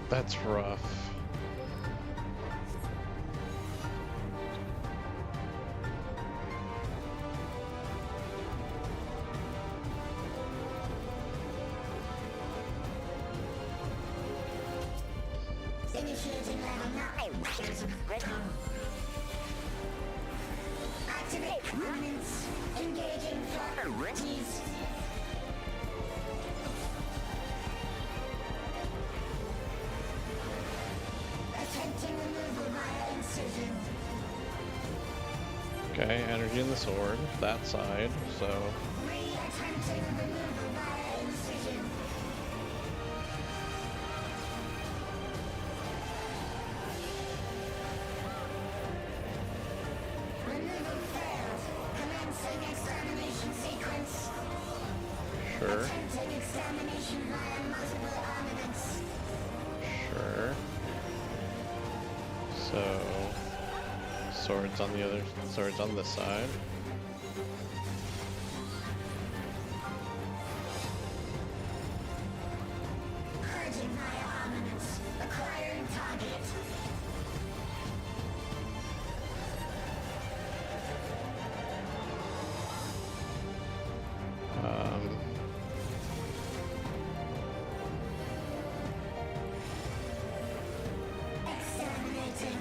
That's rough. Initiating level 9. Activate components. Engaging priorities. Attempting removal via incision. Okay, energy in the sword, that side, so... Attempting removal via incision. Removal failed. Commencing extermination sequence. Sure. Attempting extermination via multiple armaments. Sure. So... swords on the other... swords on this side. Purging via armaments. Acquiring target. Exterminating.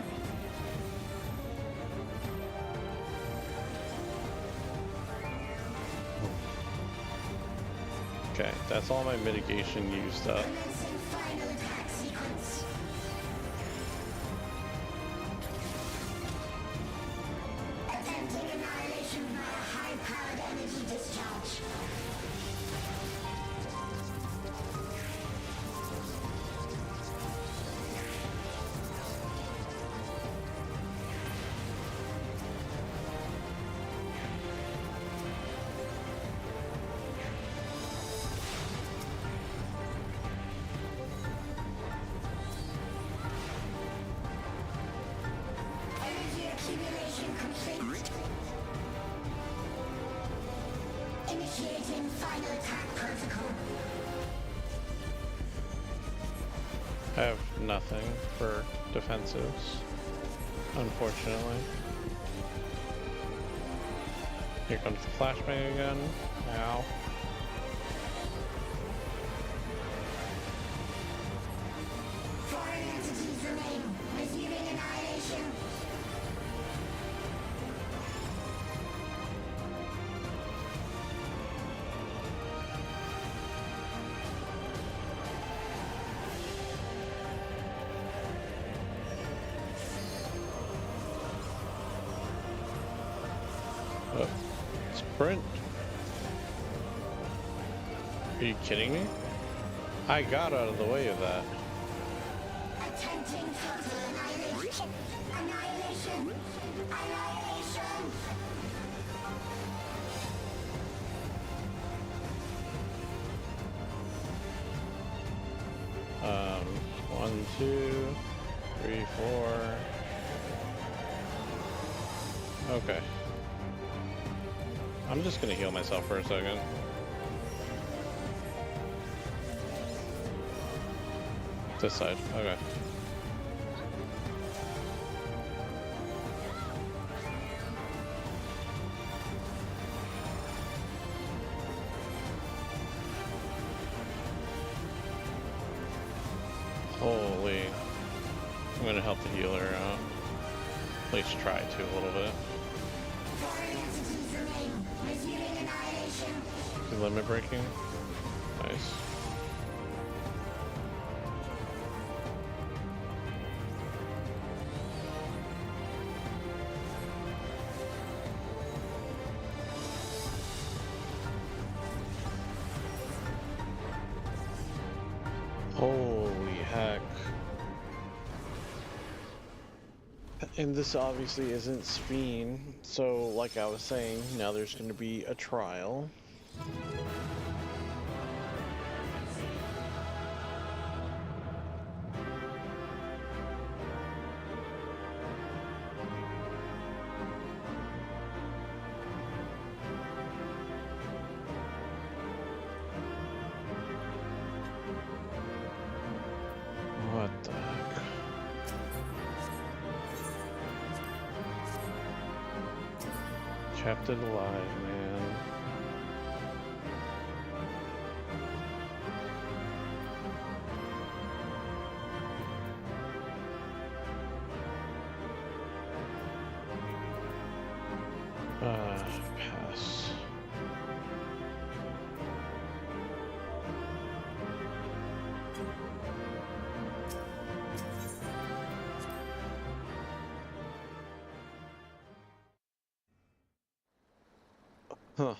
Okay, that's all my mitigation used up. Commencing final attack sequence. Attempting annihilation via high-powered energy discharge. Energy accumulation complete. final attack protocol. I have nothing for defensives, unfortunately. Here comes the flashbang again. Ow. Foreign entities remain. Resuming annihilation. Sprint? Are you kidding me? I got out of the way of that. Attempting total annihilation. Annihilation. Annihilation. 1, 2, 3, 4. Okay. I'm just gonna heal myself for a second. This side, okay. Holy. I'm gonna help the healer out. At least try to a little bit. Foreign entities remain. Resuming annihilation. Limit breaking. Nice. Holy heck. And this obviously isn't Sphene, so like I was saying, now there's going to be a trial. What the heck? Kept it alive, man. Pass. Huh.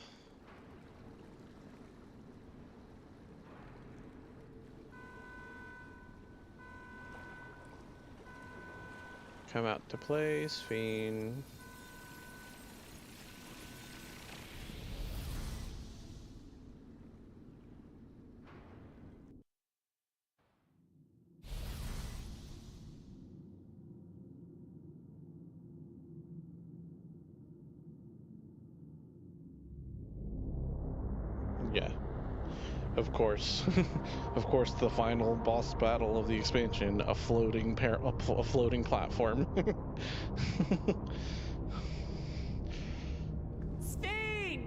Come out to play, Sphene. Yeah. Of course. Of course, the final boss battle of the expansion, a floating a floating platform. Sphene!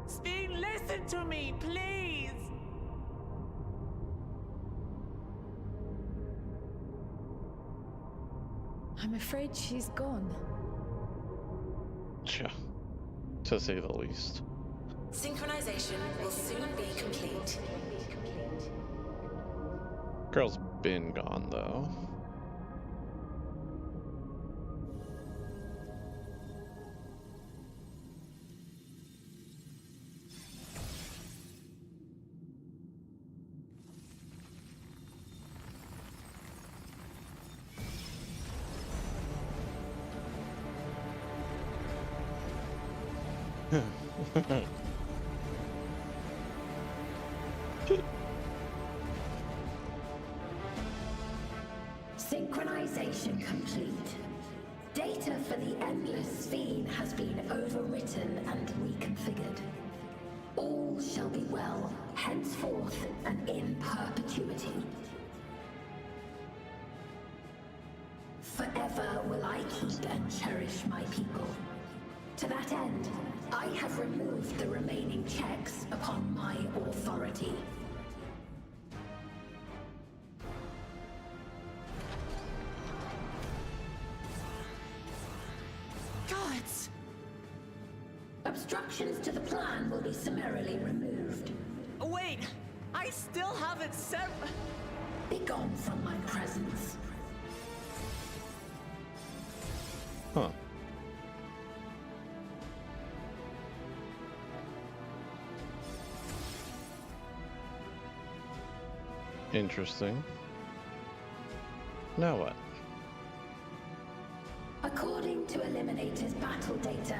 Sphene, listen to me, please! I'm afraid she's gone. Yeah, to say the least. Synchronization will soon be complete. Girl's been gone, though. Synchronization complete. Data data for the Endless Fiend has been overwritten and reconfigured. All shall be well, henceforth and in perpetuity. Forever will I keep and cherish my people. To that end, I have removed the remaining checks upon my authority. Gods! Obstructions to the plan will be summarily removed. Wait! I still haven't said... Be gone from my presence. Huh. Interesting. Now what? According to Eliminator's battle data,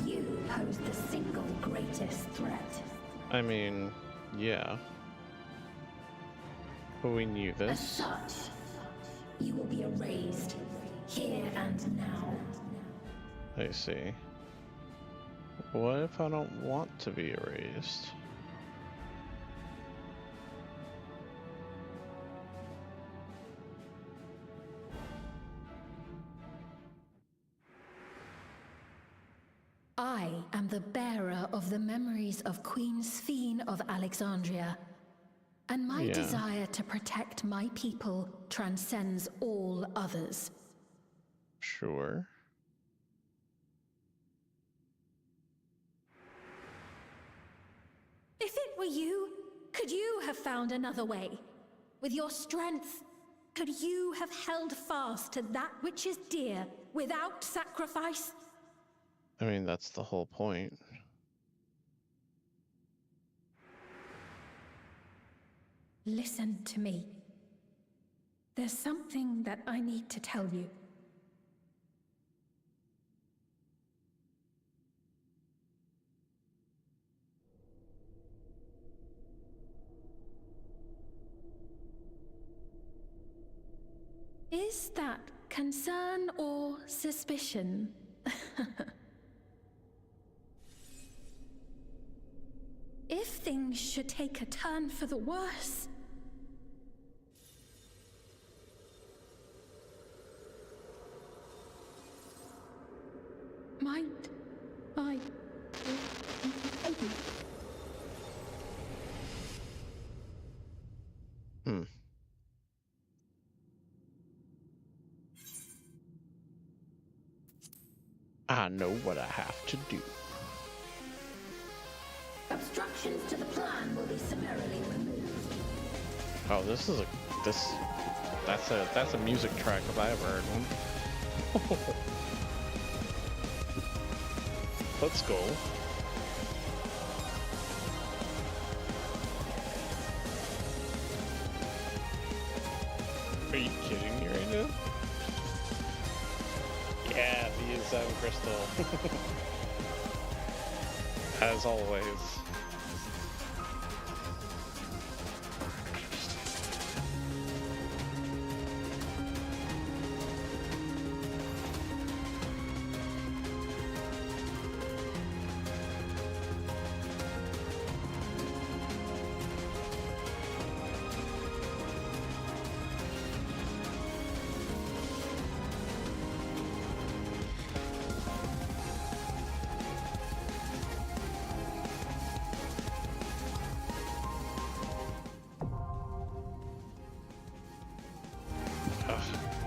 you pose the single greatest threat. I mean, yeah. But we knew As this. such, you will be erased, here and now. I see. What if I don't want to be erased? I am the bearer of the memories of Queen Sphene of Alexandria, and my Yeah. desire to protect my people transcends all others. Sure. If it were you, could you have found another way? With your strength, could you have held fast to that which is dear without sacrifice? I mean, that's the whole point. Listen to me. There's something that I need to tell you. Is that concern or suspicion? If things should take a turn for the worse, might I... I know what I have to do. Obstructions to the plan will be summarily removed. Oh, this is that's a music track if I ever heard one. Let's go. Are you kidding me right now? Yeah, the crystal. As always.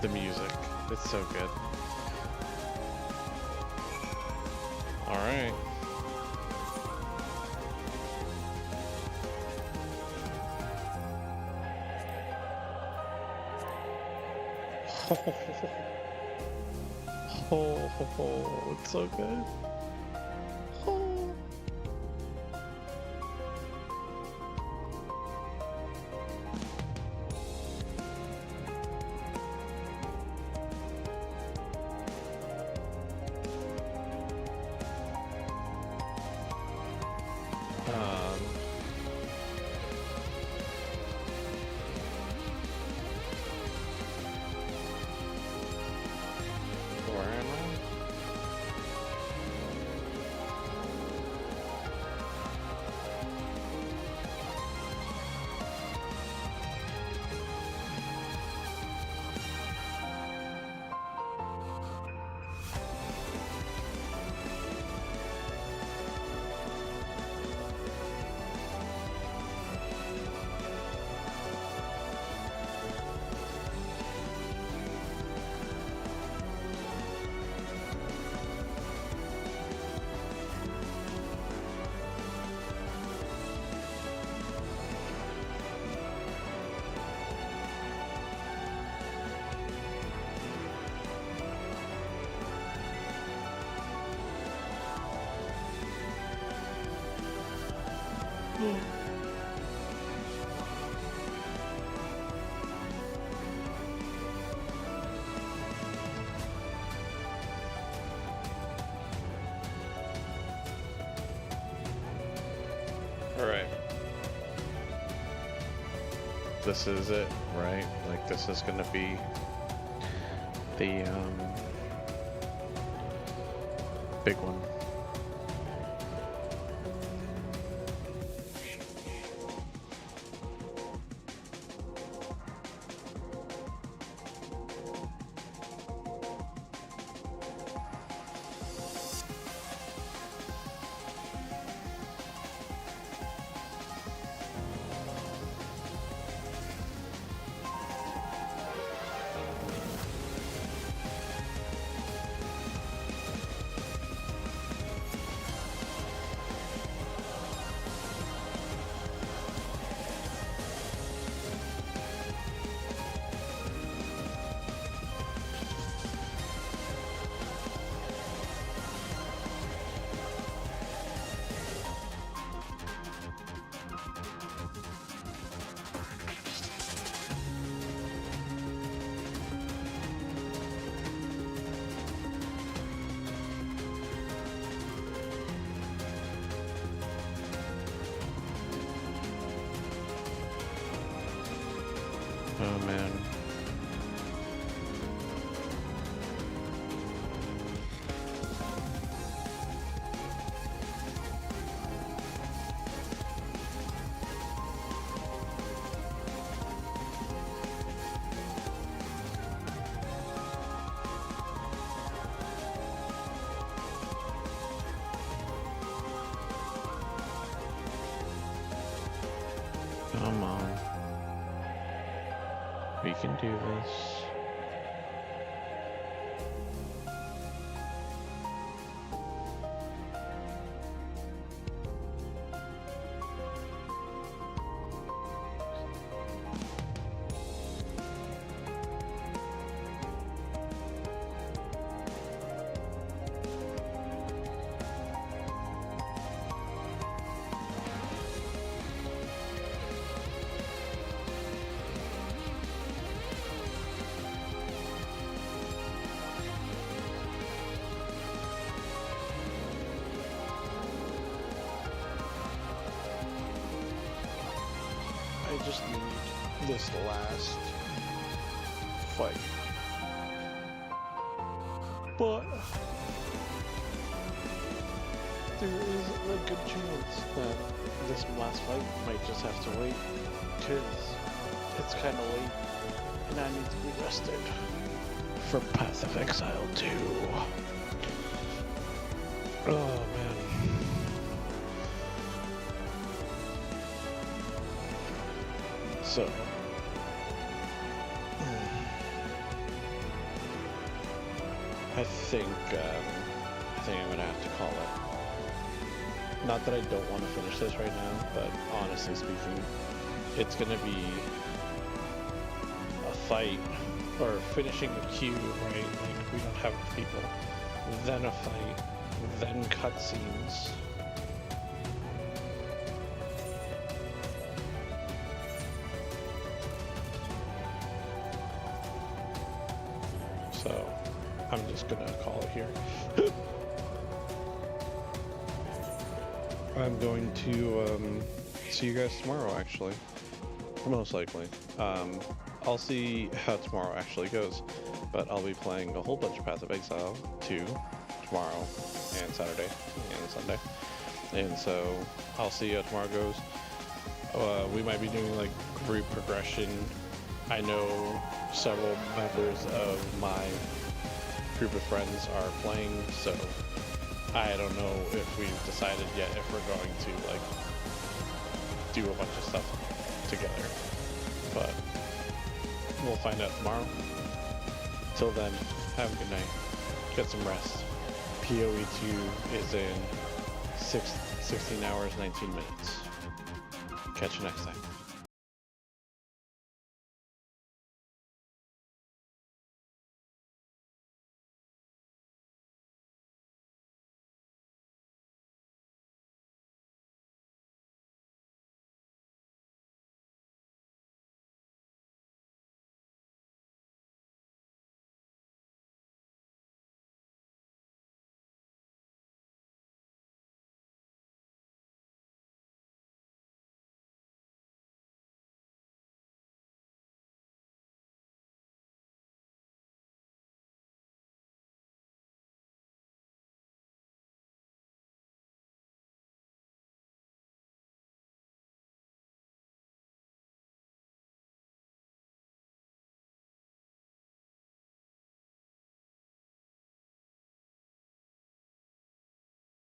The music, it's so good. All right. Oh, it's so good. Oh. Where am I? here. Alright. This is it, right? Like, this is gonna be the, big one. Oh man. Come on. We can do this. I just need this last fight. But there is a good chance that this last fight might just have to wait, because it's kind of late and I need to be rested for Path of Exile 2. Oh man. So, I think I'm gonna have to call it. Not that I don't want to finish this right now, but honestly speaking, it's gonna be a fight, or finishing the queue, right? Like, we don't have people, then a fight, then cutscenes. So, I'm just gonna call it here. I'm going to see you guys tomorrow, actually. Most likely. I'll see how tomorrow actually goes, but I'll be playing a whole bunch of Path of Exile 2 tomorrow and Saturday and Sunday. And so I'll see how tomorrow goes. We might be doing like group progression. I know several members of my group of friends are playing, so I don't know if we've decided yet if we're going to like do a bunch of stuff together, but we'll find out tomorrow. Till then, have a good night, get some rest. PoE 2 is in 16 hours, 19 minutes. Catch you next time.